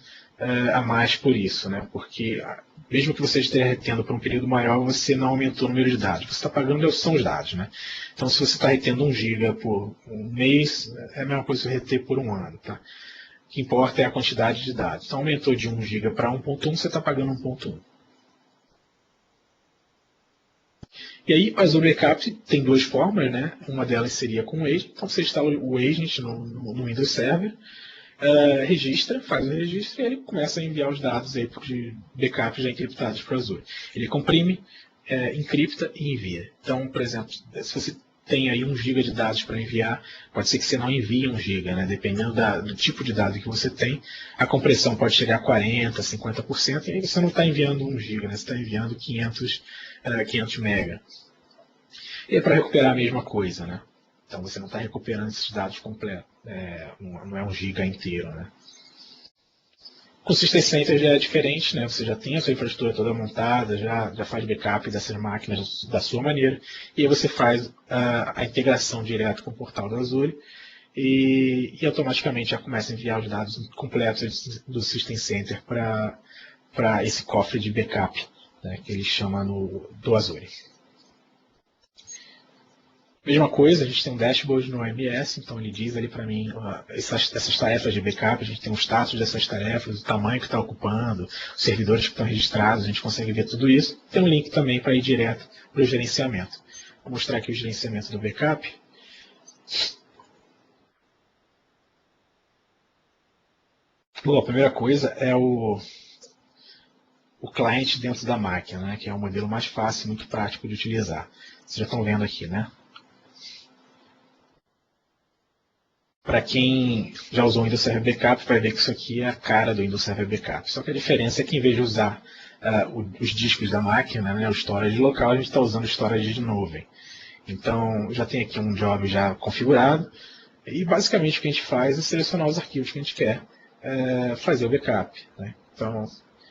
a mais por isso, né? Porque mesmo que você esteja retendo por um período maior, você não aumentou o número de dados. Você está pagando são os dados, né? Então, se você está retendo 1 GB por um mês, é a mesma coisa que reter por um ano, tá? O que importa é a quantidade de dados. Então, aumentou de 1 GB para 1.1, você está pagando 1.1. E aí, o Azure Backup tem duas formas, né? Uma delas seria com o agent. Então, você instala o agent no Windows Server, faz o registro e ele começa a enviar os dados aí de backup já encriptados para o Azure. Ele comprime, encripta e envia. Então, por exemplo, se você tem aí 1 GB de dados para enviar, pode ser que você não envie 1 GB, né? Dependendo do tipo de dado que você tem, a compressão pode chegar a 40%, 50%, e aí você não está enviando 1 GB, né? Você está enviando 500 MB. E para recuperar a mesma coisa, né? Então você não está recuperando esses dados completos, não é 1 GB inteiro, né? Com o System Center já é diferente, né? Você já tem a sua infraestrutura toda montada, já faz backup dessas máquinas da sua maneira, e aí você faz a integração direto com o portal do Azure, e automaticamente já começa a enviar os dados completos do System Center para esse cofre de backup, né, que ele chama do Azure. Mesma coisa, a gente tem um dashboard no OMS, então ele diz ali para mim essas tarefas de backup, a gente tem o status dessas tarefas, o tamanho que está ocupando, os servidores que estão registrados, a gente consegue ver tudo isso. Tem um link também para ir direto para o gerenciamento. Vou mostrar aqui o gerenciamento do backup. Bom, a primeira coisa é o cliente dentro da máquina, né, que é o modelo mais fácil e muito prático de utilizar. Vocês já estão vendo aqui, né? Para quem já usou o Windows Server Backup, vai ver que isso aqui é a cara do Windows Server Backup. Só que a diferença é que, em vez de usar os discos da máquina, né, o storage local, a gente está usando o storage de nuvem. Então, já tem aqui um job já configurado. E, basicamente, o que a gente faz é selecionar os arquivos que a gente quer fazer o backup, né? Então,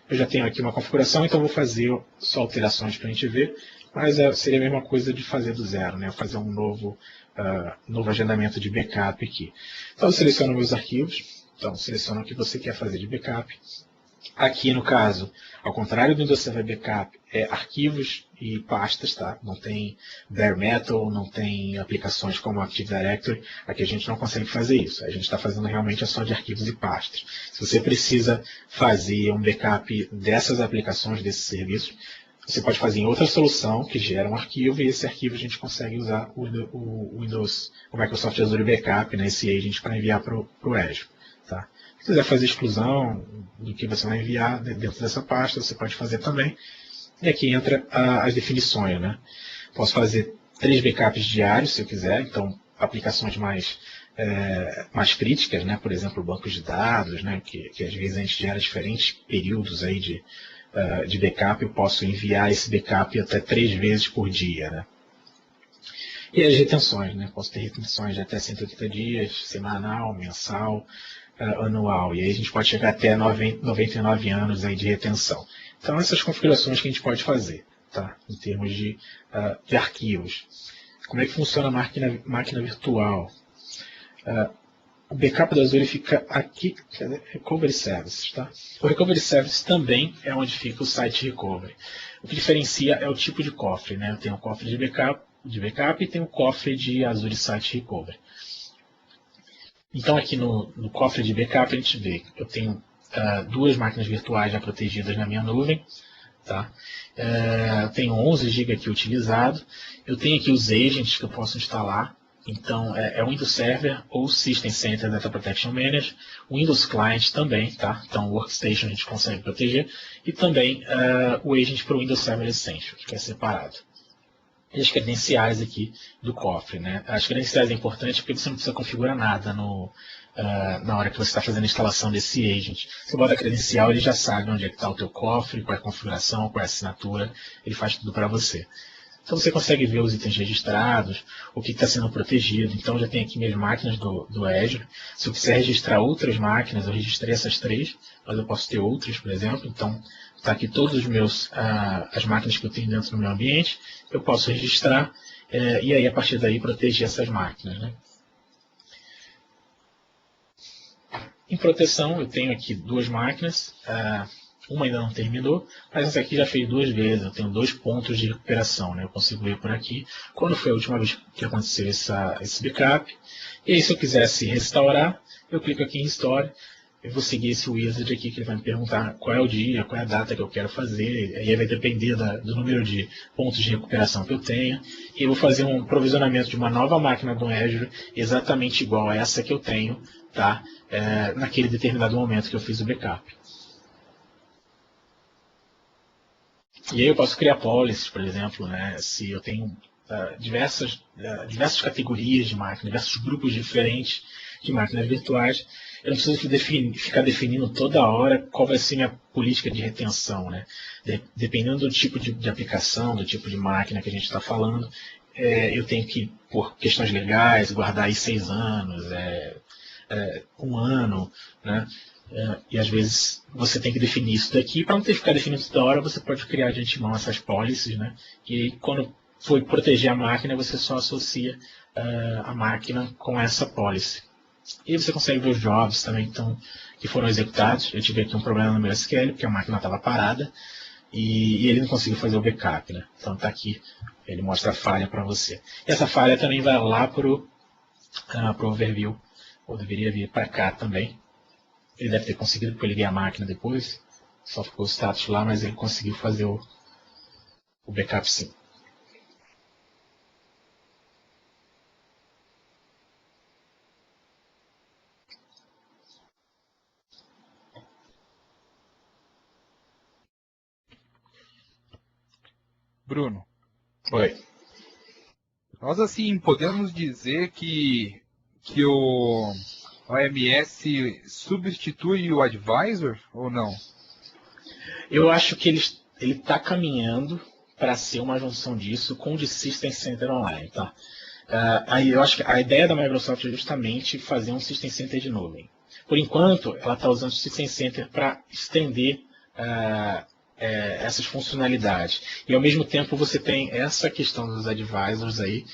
eu já tenho aqui uma configuração, então vou fazer só alterações para a gente ver. Mas seria a mesma coisa de fazer do zero, né? Fazer um novo agendamento de backup aqui. Então eu seleciono meus arquivos, então seleciono o que você quer fazer de backup. Aqui no caso, ao contrário do Windows Server Backup, é arquivos e pastas, tá? Não tem bare metal, não tem aplicações como Active Directory, aqui a gente não consegue fazer isso. A gente está fazendo realmente só de arquivos e pastas. Se você precisa fazer um backup dessas aplicações, desses serviços, você pode fazer em outra solução que gera um arquivo e esse arquivo a gente consegue usar o Microsoft Azure Backup, né, esse agent, para enviar para o Azure. Tá? Se quiser fazer exclusão do que você vai enviar dentro dessa pasta, você pode fazer também. E aqui entra as definições. Né? Posso fazer 3 backups diários se eu quiser, então aplicações mais críticas, né? Por exemplo, bancos de dados, né? que às vezes a gente gera diferentes períodos aí de backup, eu posso enviar esse backup até 3 vezes por dia. Né? E as retenções, né? Posso ter retenções de até 180 dias, semanal, mensal, anual. E aí a gente pode chegar até 99 anos aí de retenção. Então essas configurações que a gente pode fazer, tá? Em termos de arquivos. Como é que funciona a máquina virtual? O backup da Azure fica aqui, Recovery Services. Tá? O Recovery Services também é onde fica o site Recovery. O que diferencia é o tipo de cofre. Né? Eu tenho um cofre de backup e tenho um cofre de Azure Site Recovery. Então aqui no cofre de backup a gente vê que eu tenho 2 máquinas virtuais já protegidas na minha nuvem. Tá? Eu tenho 11 GB aqui utilizado. Eu tenho aqui os agents que eu posso instalar. Então, é o Windows Server ou System Center Data Protection Manager, o Windows Client também, tá? Então, o Workstation a gente consegue proteger, e também o Agent para o Windows Server Essentials, que é separado. E as credenciais aqui do cofre, né? As credenciais é importante porque você não precisa configurar nada na hora que você está fazendo a instalação desse agent. Você bota a credencial, ele já sabe onde é que está o teu cofre, qual é a configuração, qual é a assinatura, ele faz tudo para você. Então você consegue ver os itens registrados, o que está sendo protegido. Então já tem aqui minhas máquinas do Azure. Se eu quiser registrar outras máquinas, eu registrei essas 3, mas eu posso ter outras, por exemplo. Então está aqui todos as máquinas que eu tenho dentro do meu ambiente. Eu posso registrar e aí a partir daí proteger essas máquinas. Né? Em proteção eu tenho aqui 2 máquinas. Uma ainda não terminou, mas essa aqui já fez 2 vezes. Eu tenho 2 pontos de recuperação, né? Eu consigo ver por aqui quando foi a última vez que aconteceu esse backup. E aí, se eu quisesse restaurar, eu clico aqui em Restore. Eu vou seguir esse wizard aqui que ele vai me perguntar qual é o dia, qual é a data que eu quero fazer. Aí vai depender do número de pontos de recuperação que eu tenho. E eu vou fazer um provisionamento de uma nova máquina do Azure exatamente igual a essa que eu tenho, tá? Naquele determinado momento que eu fiz o backup. E aí eu posso criar policies, por exemplo, né? Se eu tenho diversas categorias de máquinas, diversos grupos diferentes de máquinas virtuais, eu não preciso ficar definindo toda hora qual vai ser minha política de retenção. Né? Dependendo do tipo de aplicação, do tipo de máquina que a gente está falando, eu tenho que, por questões legais, guardar aí 6 anos, 1 ano, né? E às vezes você tem que definir isso daqui. Para não ter que ficar definindo toda hora, você pode criar de antemão essas policies, né? E quando for proteger a máquina, você só associa a máquina com essa policy. E você consegue ver os jobs também que foram executados. Eu tive aqui um problema no meu SQL, porque a máquina estava parada e ele não conseguiu fazer o backup, né? Então está aqui, ele mostra a falha para você. E essa falha também vai lá para o overview, ou deveria vir para cá também. Ele deve ter conseguido, porque eu liguei a máquina depois, só ficou o status lá, mas ele conseguiu fazer o backup sim. Bruno, Oi. nós assim podemos dizer que o OMS substitui o advisor ou não? Eu acho que ele está caminhando para ser uma junção disso com o de System Center Online, tá? Aí eu acho que a ideia da Microsoft é justamente fazer um System Center de nuvem. Por enquanto, ela está usando o System Center para estender essas funcionalidades. E ao mesmo tempo você tem essa questão dos advisors aí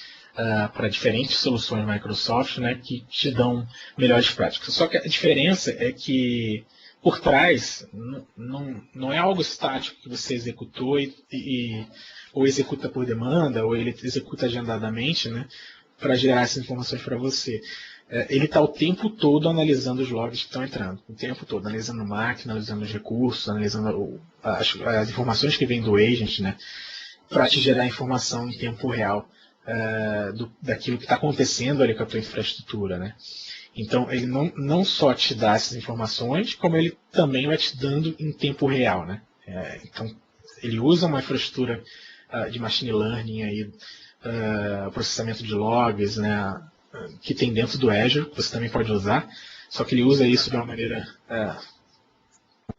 para diferentes soluções Microsoft, né, que te dão melhores práticas. Só que a diferença é que por trás não é algo estático que você executou ou executa por demanda, ou ele executa agendadamente, né, para gerar essas informações para você. Ele está o tempo todo analisando os logs que estão entrando, o tempo todo, analisando máquina, analisando os recursos, analisando as informações que vêm do agent, né, para te gerar informação em tempo real daquilo que está acontecendo ali com a tua infraestrutura, né. Então, ele não só te dá essas informações, como ele também vai te dando em tempo real, né. Então, ele usa uma infraestrutura de machine learning, aí, processamento de logs, né, que tem dentro do Azure, que você também pode usar, só que ele usa isso de uma maneira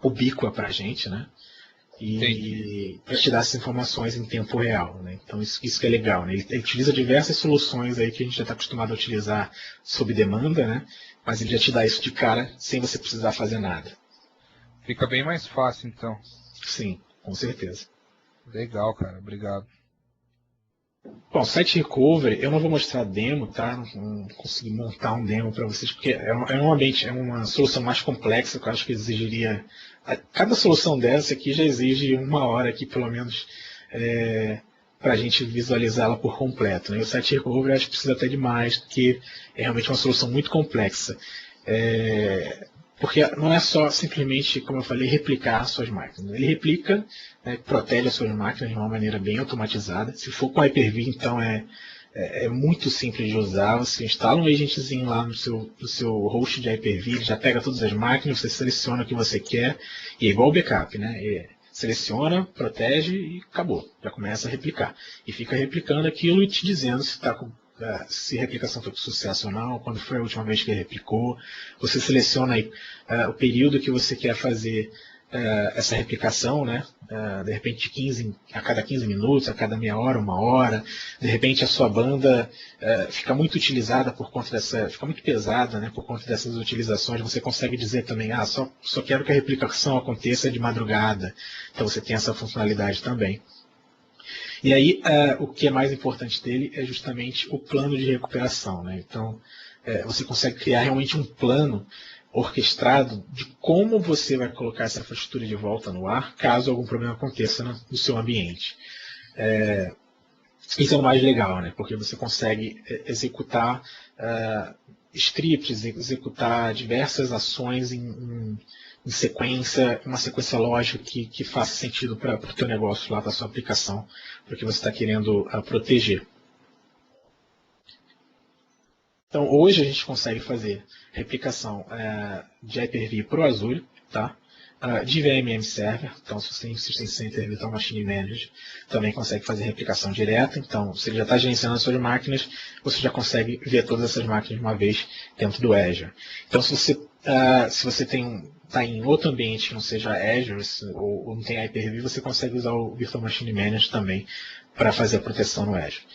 ubíqua para a gente, né, e para te dar essas informações em tempo real, né. Então isso que é legal, né. Ele utiliza diversas soluções aí que a gente já está acostumado a utilizar sob demanda, né, mas ele já te dá isso de cara sem você precisar fazer nada. Fica bem mais fácil então. Sim, com certeza. Legal, cara. Obrigado. Bom, Site Recovery, eu não vou mostrar demo, tá? Não consegui montar um demo para vocês, porque um ambiente, é uma solução mais complexa, que eu acho que exigiria. Cada solução dessa aqui já exige 1 hora aqui, pelo menos, para a gente visualizá-la por completo, né? E o Site Recovery acho que precisa até de mais, porque é realmente uma solução muito complexa. Porque não é só simplesmente, como eu falei, replicar suas máquinas. Ele replica, né, protege as suas máquinas de uma maneira bem automatizada. Se for com Hyper-V, então é muito simples de usar. Você instala um agentzinho lá no seu host de Hyper-V, ele já pega todas as máquinas, você seleciona o que você quer, e é igual o backup, né? Seleciona, protege e acabou. Já começa a replicar. E fica replicando aquilo e te dizendo se está com se a replicação foi com sucesso ou não, quando foi a última vez que ele replicou. Você seleciona aí, o período que você quer fazer essa replicação, né? De repente a cada 15 minutos, a cada meia hora, 1 hora. De repente a sua banda fica muito utilizada por conta fica muito pesada, né? Por conta dessas utilizações. Você consegue dizer também, só quero que a replicação aconteça de madrugada. Então você tem essa funcionalidade também. E aí, o que é mais importante dele é justamente o plano de recuperação, né? Então, você consegue criar realmente um plano orquestrado de como você vai colocar essa infraestrutura de volta no ar, caso algum problema aconteça no seu ambiente. Isso é o mais legal, né? Porque você consegue executar scripts, executar diversas ações em sequência, uma sequência lógica que faça sentido para o teu negócio lá, para a sua aplicação, porque você está querendo proteger. Então, hoje a gente consegue fazer replicação de Hyper-V para o Azure, tá? De VMM Server, então se você tem System Center Virtual Machine Manager, também consegue fazer replicação direta, então se ele já está gerenciando as suas máquinas, você já consegue ver todas essas máquinas de uma vez dentro do Azure. Então se você está em outro ambiente que não seja Azure ou não tem Hyper-V, você consegue usar o Virtual Machine Manager também para fazer a proteção no Azure.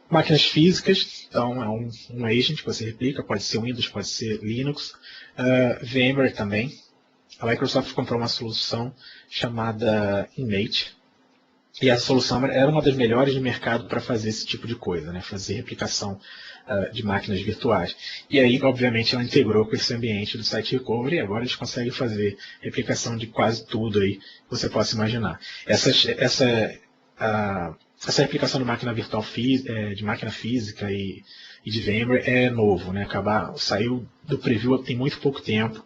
Máquinas físicas, então é um agent que você replica, pode ser Windows, pode ser Linux, VMware também. A Microsoft comprou uma solução chamada Innate, E a solução era uma das melhores de mercado para fazer esse tipo de coisa, né? Fazer replicação de máquinas virtuais. E aí, obviamente, ela integrou com esse ambiente do Site Recovery e agora eles conseguem fazer replicação de quase tudo aí que você possa imaginar. Essa replicação de máquina virtual, de máquina física e de VMware é novo, né? Saiu do preview tem muito pouco tempo,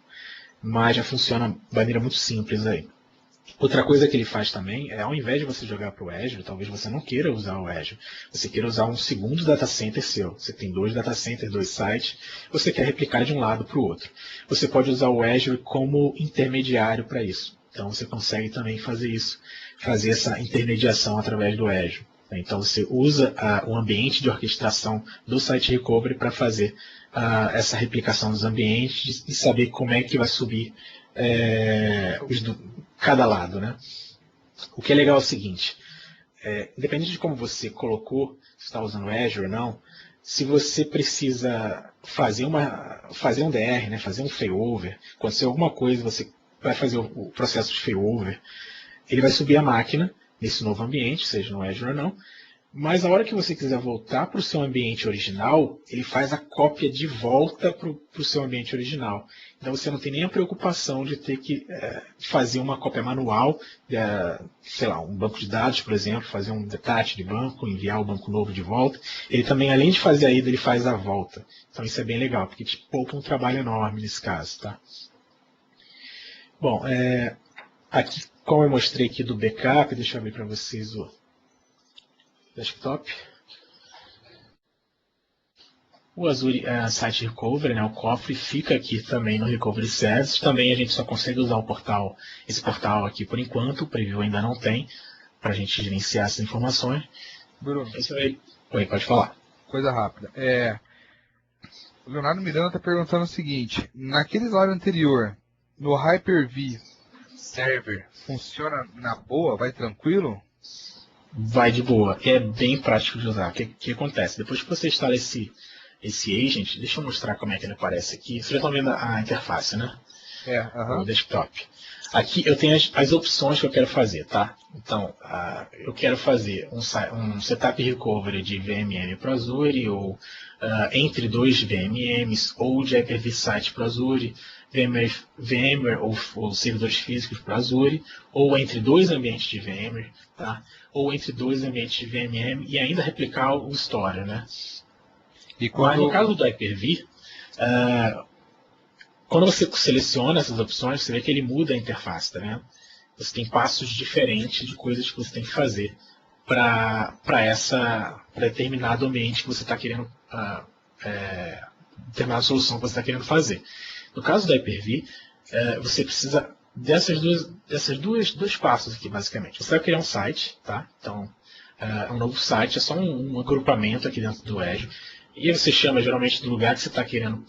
mas já funciona de maneira muito simples aí. Outra coisa que ele faz também é, ao invés de você jogar para o Azure, talvez você não queira usar o Azure, você queira usar um segundo data center seu. Você tem 2 data centers, 2 sites, você quer replicar de um lado para o outro. Você pode usar o Azure como intermediário para isso. Então você consegue também fazer isso, fazer essa intermediação através do Azure. Então você usa o ambiente de orquestração do Site Recovery para fazer essa replicação dos ambientes e saber como é que vai subir cada lado, né? O que é legal é o seguinte, independente de como você colocou, se está usando o Azure ou não, se você precisa fazer um DR, né, fazer um failover, acontecer alguma coisa, você vai fazer o processo de failover, ele vai subir a máquina nesse novo ambiente, seja no Azure ou não, mas a hora que você quiser voltar para o seu ambiente original, ele faz a cópia de volta para o seu ambiente original. Então você não tem nem a preocupação de ter que fazer uma cópia manual, sei lá, um banco de dados, por exemplo, fazer um detach de banco, enviar o banco novo de volta. Ele também, além de fazer a ida, ele faz a volta. Então isso é bem legal, porque te poupa um trabalho enorme nesse caso. Tá? Bom, aqui, como eu mostrei aqui do backup, deixa eu abrir para vocês o desktop. O Azure Site Recovery, né, o cofre, fica aqui também no Recovery Services. Também a gente só consegue usar esse portal aqui por enquanto, o preview ainda não tem, para a gente gerenciar essas informações. Bruno, Oi, pode falar. coisa rápida. O Leonardo Miranda está perguntando o seguinte, naquele slide anterior, no Hyper-V Server, funciona na boa, vai tranquilo? Vai de boa, é bem prático de usar. O que acontece? Depois que você instala esse agent, deixa eu mostrar como é que ele aparece aqui. Vocês já estão vendo a interface, né? O desktop. Aqui eu tenho as opções que eu quero fazer, tá? Então, eu quero fazer um setup recovery de VMM para Azure, ou entre 2 VMMs, ou de Hyper-V Site para Azure, VMware ou servidores físicos para Azure, ou entre 2 ambientes de VMware, tá? Ou entre 2 ambientes de VMM e ainda replicar o Store, né? Mas no caso do Hyper-V, quando você seleciona essas opções, você vê que ele muda a interface, tá vendo? Você tem passos diferentes de coisas que você tem que fazer para determinado ambiente que você está querendo, determinada solução que você está querendo fazer. No caso do Hyper-V, você precisa desses dois passos aqui, basicamente. Você vai criar um site, tá? Então, um novo site é só um agrupamento aqui dentro do Azure. E você chama geralmente do lugar que você está querendo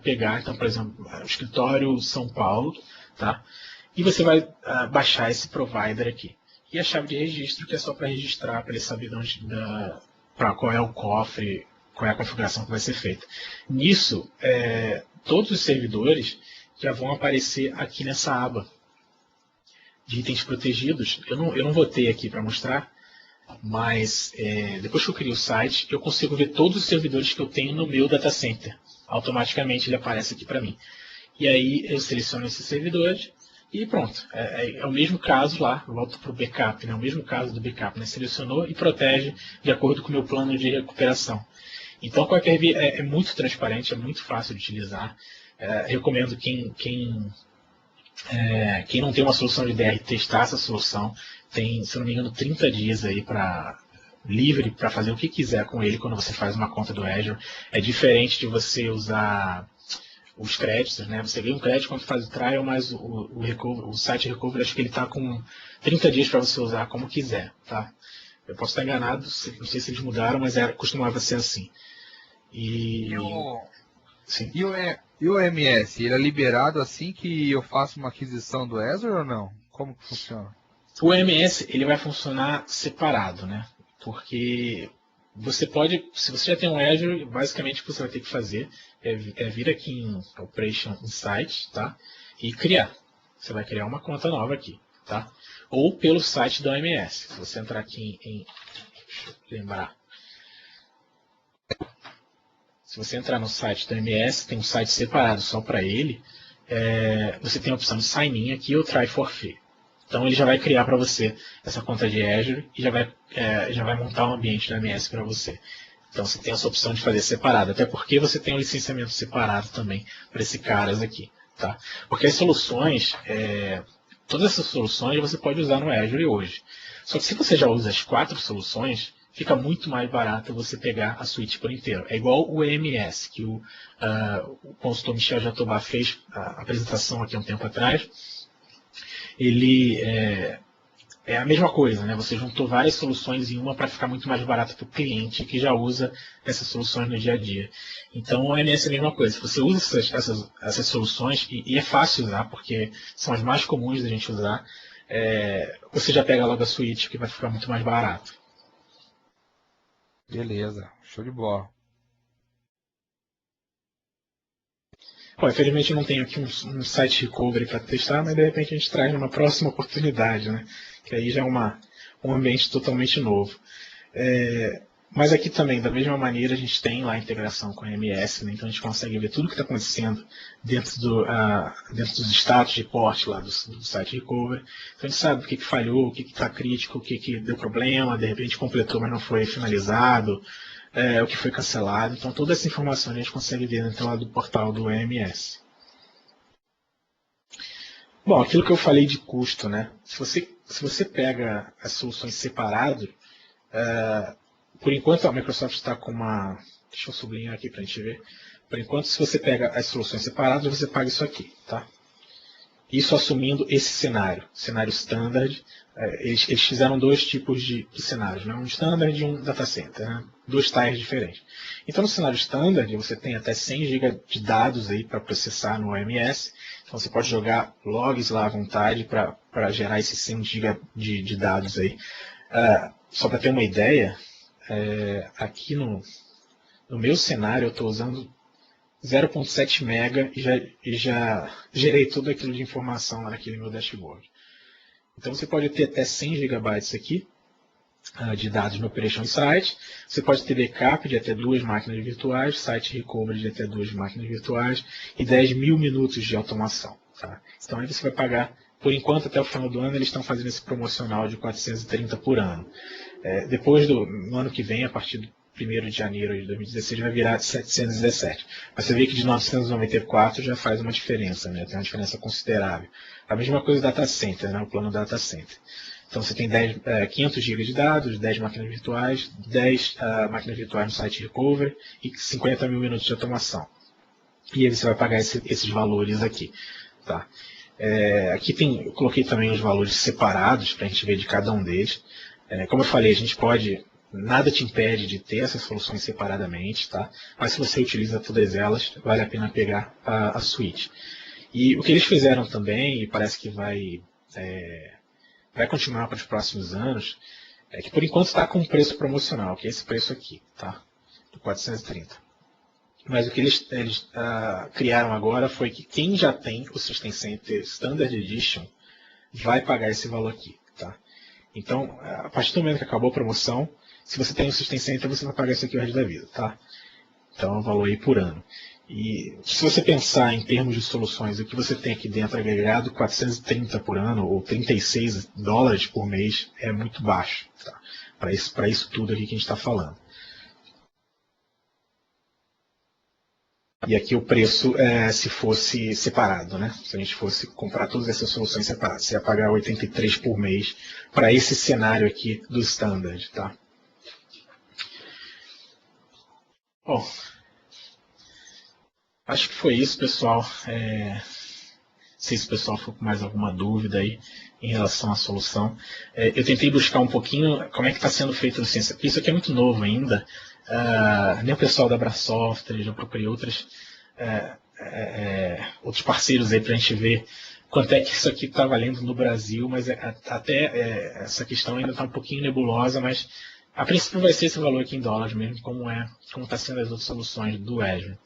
pegar. Então, por exemplo, o escritório São Paulo, tá? E você vai baixar esse provider aqui. E a chave de registro, que é só para registrar, para ele saber qual é o cofre, qual é a configuração que vai ser feita. Nisso, todos os servidores já vão aparecer aqui nessa aba de itens protegidos. Eu não vou ter aqui para mostrar, mas depois que eu crio o site, eu consigo ver todos os servidores que eu tenho no meu data center. Automaticamente ele aparece aqui para mim. E aí eu seleciono esses servidores e pronto. É o mesmo caso lá, volto para o backup, né? O mesmo caso do backup, né? Selecionou e protege de acordo com o meu plano de recuperação. Então o Hyper-V é muito transparente, é muito fácil de utilizar. Recomendo quem não tem uma solução de DR testar essa solução. Tem, se não me engano, 30 dias aí livre para fazer o que quiser com ele quando você faz uma conta do Azure. É diferente de você usar os créditos, né? Você ganha um crédito quando faz o trial, mas o site recovery, acho que ele está com 30 dias para você usar como quiser, tá? Eu posso estar enganado, não sei se eles mudaram, mas costumava ser assim. E o MS, ele é liberado assim que eu faço uma aquisição do Azure ou não? Como que funciona? O MS ele vai funcionar separado, né? Porque você pode, se você já tem um Azure, basicamente o que você vai ter que fazer é vir aqui em Operation Insight, tá? E criar. Você vai criar uma conta nova aqui. tá? Ou pelo site da OMS. Se você entrar aqui deixa eu lembrar. Se você entrar no site da OMS, tem um site separado só para ele, você tem a opção de sign in aqui ou try for free. Então ele já vai criar para você essa conta de Azure e já vai montar um ambiente da OMS para você. Então você tem essa opção de fazer separado, até porque você tem um licenciamento separado também para esse caras aqui. Tá? Porque as soluções, todas essas soluções você pode usar no Azure hoje. Só que se você já usa as 4 soluções, fica muito mais barato você pegar a suíte por inteiro. É igual o EMS, que o consultor Michel Jatobá fez a apresentação aqui há um tempo atrás. Ele é a mesma coisa, né? Você juntou várias soluções em uma para ficar muito mais barato para o cliente que já usa essas soluções no dia a dia. Então, o OMS é a mesma coisa. Se você usa essas soluções, e é fácil usar, porque são as mais comuns da gente usar, você já pega logo a suíte, que vai ficar muito mais barato. Beleza, show de bola. Bom, infelizmente eu não tenho aqui um site recovery para testar, mas de repente a gente traz numa próxima oportunidade, né? Que aí já é um ambiente totalmente novo. Mas aqui também, da mesma maneira, a gente tem lá a integração com a MS, né? Então a gente consegue ver tudo o que está acontecendo dentro dos status de porte lá do site recovery. Então a gente sabe o que falhou, o que está crítico, o que deu problema, de repente completou, mas não foi finalizado. O que foi cancelado. Então, toda essa informação a gente consegue ver dentro lá do portal do EMS. Bom, aquilo que eu falei de custo, né? Se você pega as soluções separado, por enquanto a Microsoft está com uma... Deixa eu sublinhar aqui para a gente ver. Por enquanto, se você pega as soluções separadas, você paga isso aqui, tá? Isso assumindo esse cenário standard. Eles fizeram 2 tipos de cenários, né? Um standard e um data center, né? 2 tiers diferentes. Então, no cenário standard, você tem até 100 GB de dados aí para processar no OMS. Então, você pode jogar logs lá à vontade para gerar esses 100 GB de dados aí. Só para ter uma ideia, aqui no meu cenário eu estou usando 0.7 mega e já gerei tudo aquilo de informação lá naquele meu dashboard. Então você pode ter até 100 gigabytes aqui de dados no Operation Site. Você pode ter backup de até 2 máquinas virtuais, site recovery de até 2 máquinas virtuais e 10.000 minutos de automação. Tá? Então aí você vai pagar, por enquanto até o final do ano, eles estão fazendo esse promocional de 430 por ano. Depois no ano que vem, a partir do 1º de janeiro de 2016, vai virar 717. Mas você vê que de 994 já faz uma diferença, né? Tem uma diferença considerável. A mesma coisa do data center, né? O plano data center. Então você tem 500 GB de dados, 10 máquinas virtuais, 10 máquinas virtuais no site recovery e 50.000 minutos de automação. E aí você vai pagar esses valores aqui. Tá? Aqui eu coloquei também os valores separados para a gente ver de cada um deles. Como eu falei, a gente pode... Nada te impede de ter essas soluções separadamente, tá? Mas se você utiliza todas elas, vale a pena pegar a suíte. E o que eles fizeram também, e parece que vai continuar para os próximos anos, é que por enquanto está com um preço promocional, que é esse preço aqui, tá? Do 430. Mas o que eles criaram agora foi que quem já tem o System Center Standard Edition vai pagar esse valor aqui, tá? Então, a partir do momento que acabou a promoção, se você tem um System Center, você vai pagar isso aqui o resto da vida, tá? Então, é um valor aí por ano. E se você pensar em termos de soluções, o que você tem aqui dentro agregado, 430 por ano, ou $36 por mês, é muito baixo, tá? Para isso tudo aqui que a gente está falando. E aqui o preço se fosse separado, né? Se a gente fosse comprar todas essas soluções separadas, você ia pagar 83 por mês para esse cenário aqui do Standard, tá? Bom, acho que foi isso, pessoal. Não sei se o pessoal ficou com mais alguma dúvida aí em relação à solução. Eu tentei buscar um pouquinho como é que está sendo feita a licença, porque isso aqui é muito novo ainda. Nem o pessoal da Abrasoft, já procurei outros parceiros aí para a gente ver quanto é que isso aqui está valendo no Brasil, mas essa questão ainda está um pouquinho nebulosa, mas a princípio vai ser esse valor aqui em dólares mesmo, como está sendo as outras soluções do Azure.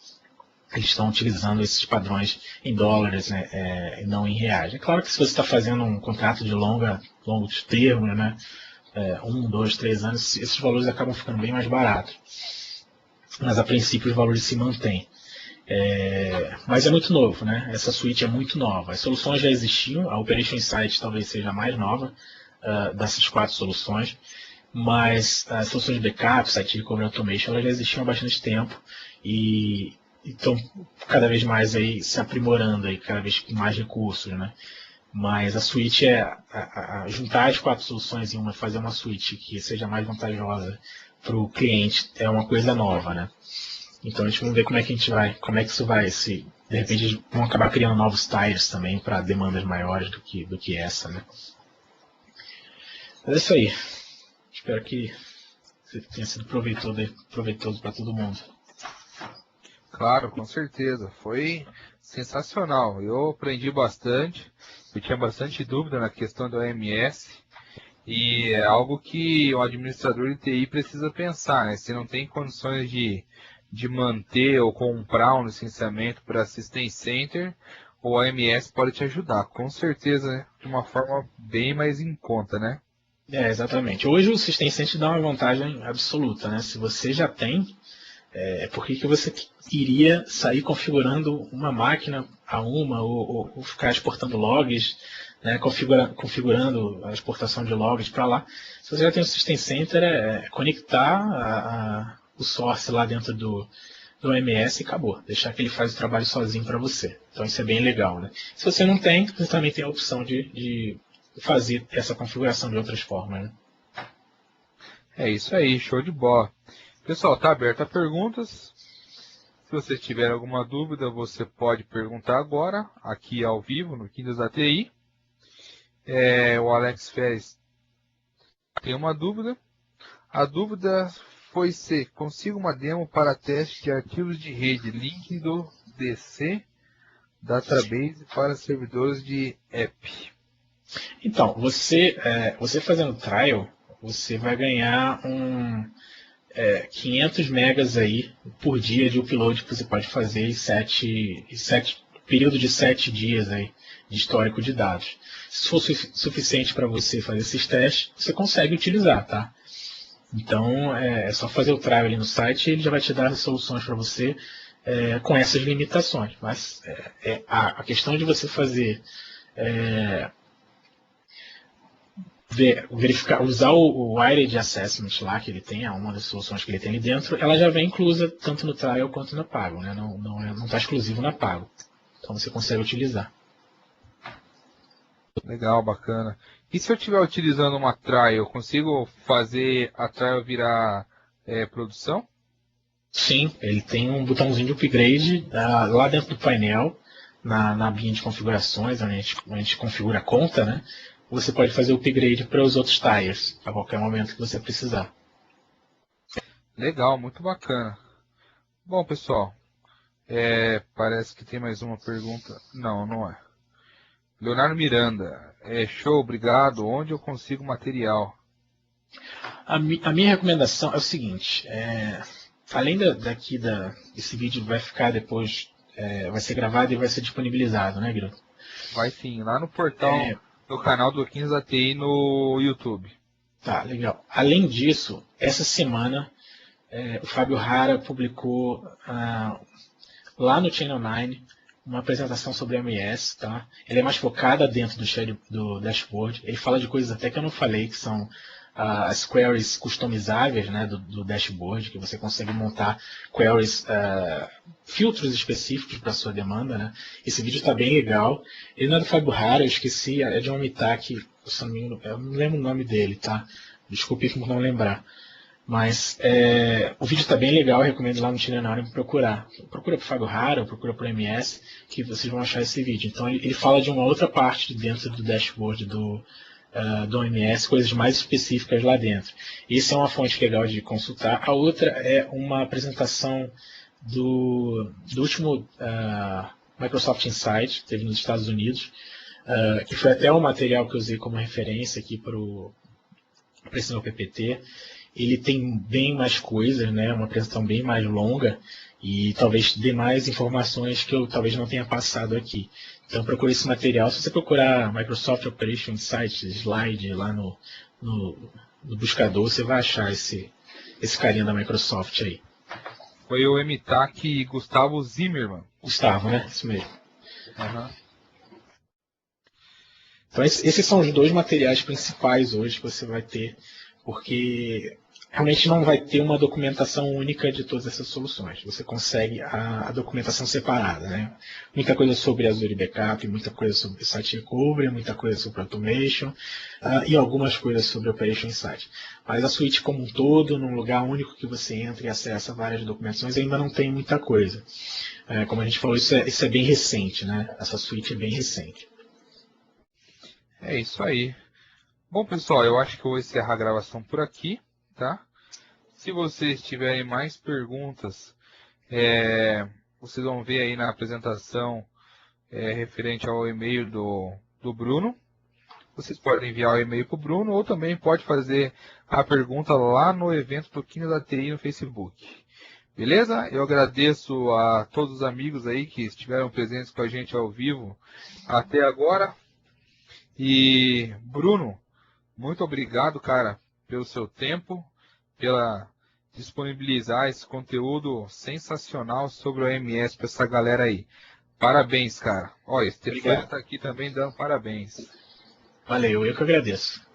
eles estão utilizando esses padrões em dólares, né, e não em reais. É claro que se você está fazendo um contrato de longo termo, né, 1, 2, 3 anos, esses valores acabam ficando bem mais baratos. Mas a princípio os valores se mantêm. Mas é muito novo, né? Essa suíte é muito nova. As soluções já existiam, a Operation Insight talvez seja a mais nova dessas 4 soluções, mas as soluções de backup, Site Recovery Automation, elas já existiam há bastante tempo e estão cada vez mais aí se aprimorando, aí, cada vez com mais recursos, né? Mas a suíte juntar as 4 soluções em uma, fazer uma suíte que seja mais vantajosa para o cliente é uma coisa nova, né? Então a gente vai ver como é que isso vai, se de repente eles vão acabar criando novos tiers também para demandas maiores do que essa, né? Mas é isso aí. Espero que tenha sido proveitoso para todo mundo. Claro, com certeza. Foi sensacional. Eu aprendi bastante. Eu tinha bastante dúvida na questão do OMS. E é algo que o administrador de TI precisa pensar, né? Se não tem condições de manter ou comprar um licenciamento para Assistance Center, o OMS pode te ajudar, com certeza, né? De uma forma bem mais em conta, né? Exatamente. Hoje o System Center dá uma vantagem absoluta, né? Se você já tem, por que você iria sair configurando uma máquina a uma ou ficar exportando logs, né? Configurando a exportação de logs para lá? Se você já tem o System Center, conectar o source lá dentro do OMS e acabou. Deixar que ele faz o trabalho sozinho para você. Então isso é bem legal, né? Se você não tem, você também tem a opção de fazer essa configuração de outras formas, né? É isso aí, show de bola. Pessoal, tá aberto a perguntas. Se você tiver alguma dúvida, você pode perguntar agora, aqui ao vivo, no Quintas da TI. O Alex Férez tem uma dúvida. A dúvida foi se consigo uma demo para teste de arquivos de rede, link do DC Database para servidores de app. Então, você fazendo trial, você vai ganhar 500 megas aí por dia de upload que você pode fazer período de 7 dias aí de histórico de dados. Se for suficiente para você fazer esses testes, você consegue utilizar, tá? Então, é só fazer o trial ali no site e ele já vai te dar as soluções para você com essas limitações. Mas a questão de você fazer verificar, usar o Wired Assessment lá que ele tem, uma das soluções que ele tem ali dentro, ela já vem inclusa tanto no trial quanto na pago, né? Não está exclusivo na pago. Então você consegue utilizar. Legal, bacana. E se eu estiver utilizando uma trial, eu consigo fazer a trial virar produção? Sim, ele tem um botãozinho de upgrade lá dentro do painel, na abinha de configurações, onde a gente configura a conta, né? Você pode fazer o upgrade para os outros tiers, a qualquer momento que você precisar. Legal, muito bacana. Bom, pessoal, parece que tem mais uma pergunta. Não, não é. Leonardo Miranda, show, obrigado. Onde eu consigo material? A minha recomendação é o seguinte, além esse vídeo vai ficar depois, vai ser gravado e vai ser disponibilizado, né, Guilherme? Vai sim, lá no portal do canal do Quintas da TI no YouTube. Tá, legal. Além disso, essa semana o Fábio Hara publicou lá no Channel 9 uma apresentação sobre MS, tá? Ele é mais focada dentro do dashboard. Ele fala de coisas até que eu não falei, que são as queries customizáveis, né, do dashboard, que você consegue montar queries, filtros específicos para a sua demanda, né? Esse vídeo está bem legal. Ele não é do Fábio Hara, eu esqueci, é de um Mitaki, eu não lembro o nome dele, tá? Desculpe por não lembrar. Mas o vídeo está bem legal, eu recomendo lá no Tirenarium procurar. Procura por Fábio Hara, ou procura por MS, que vocês vão achar esse vídeo. Então ele fala de uma outra parte dentro do dashboard do OMS, coisas mais específicas lá dentro. Isso é uma fonte legal de consultar. A outra é uma apresentação do último Microsoft Insight, que teve nos Estados Unidos, que foi até o material que eu usei como referência aqui para esse meu PPT. Ele tem bem mais coisas, né? Uma apresentação bem mais longa, e talvez dê mais informações que eu talvez não tenha passado aqui. Então procure esse material. Se você procurar Microsoft Operation Insights slide lá no buscador, você vai achar esse carinha da Microsoft aí. Foi o MTAC Gustavo Zimmermann. Gustavo, né? Isso mesmo. Uhum. Então esses são os dois materiais principais hoje que você vai ter, porque realmente não vai ter uma documentação única de todas essas soluções. Você consegue a documentação separada, né? Muita coisa sobre Azure Backup, muita coisa sobre Site Recovery, muita coisa sobre Automation e algumas coisas sobre Operation Insight. Mas a suíte como um todo, num lugar único que você entra e acessa várias documentações, ainda não tem muita coisa. Como a gente falou, isso é bem recente, né? Essa suíte é bem recente. É isso aí. Bom, pessoal, eu acho que eu vou encerrar a gravação por aqui, tá? Se vocês tiverem mais perguntas, vocês vão ver aí na apresentação referente ao e-mail do Bruno. Vocês podem enviar o e-mail para o Bruno ou também pode fazer a pergunta lá no evento do Quina da TI no Facebook. Beleza? Eu agradeço a todos os amigos aí que estiveram presentes com a gente ao vivo até agora. E, Bruno, muito obrigado, cara, pelo seu tempo, pela disponibilizar esse conteúdo sensacional sobre o OMS para essa galera aí. Parabéns, cara. Olha, Stefano está aqui também dando parabéns. Valeu, eu que agradeço.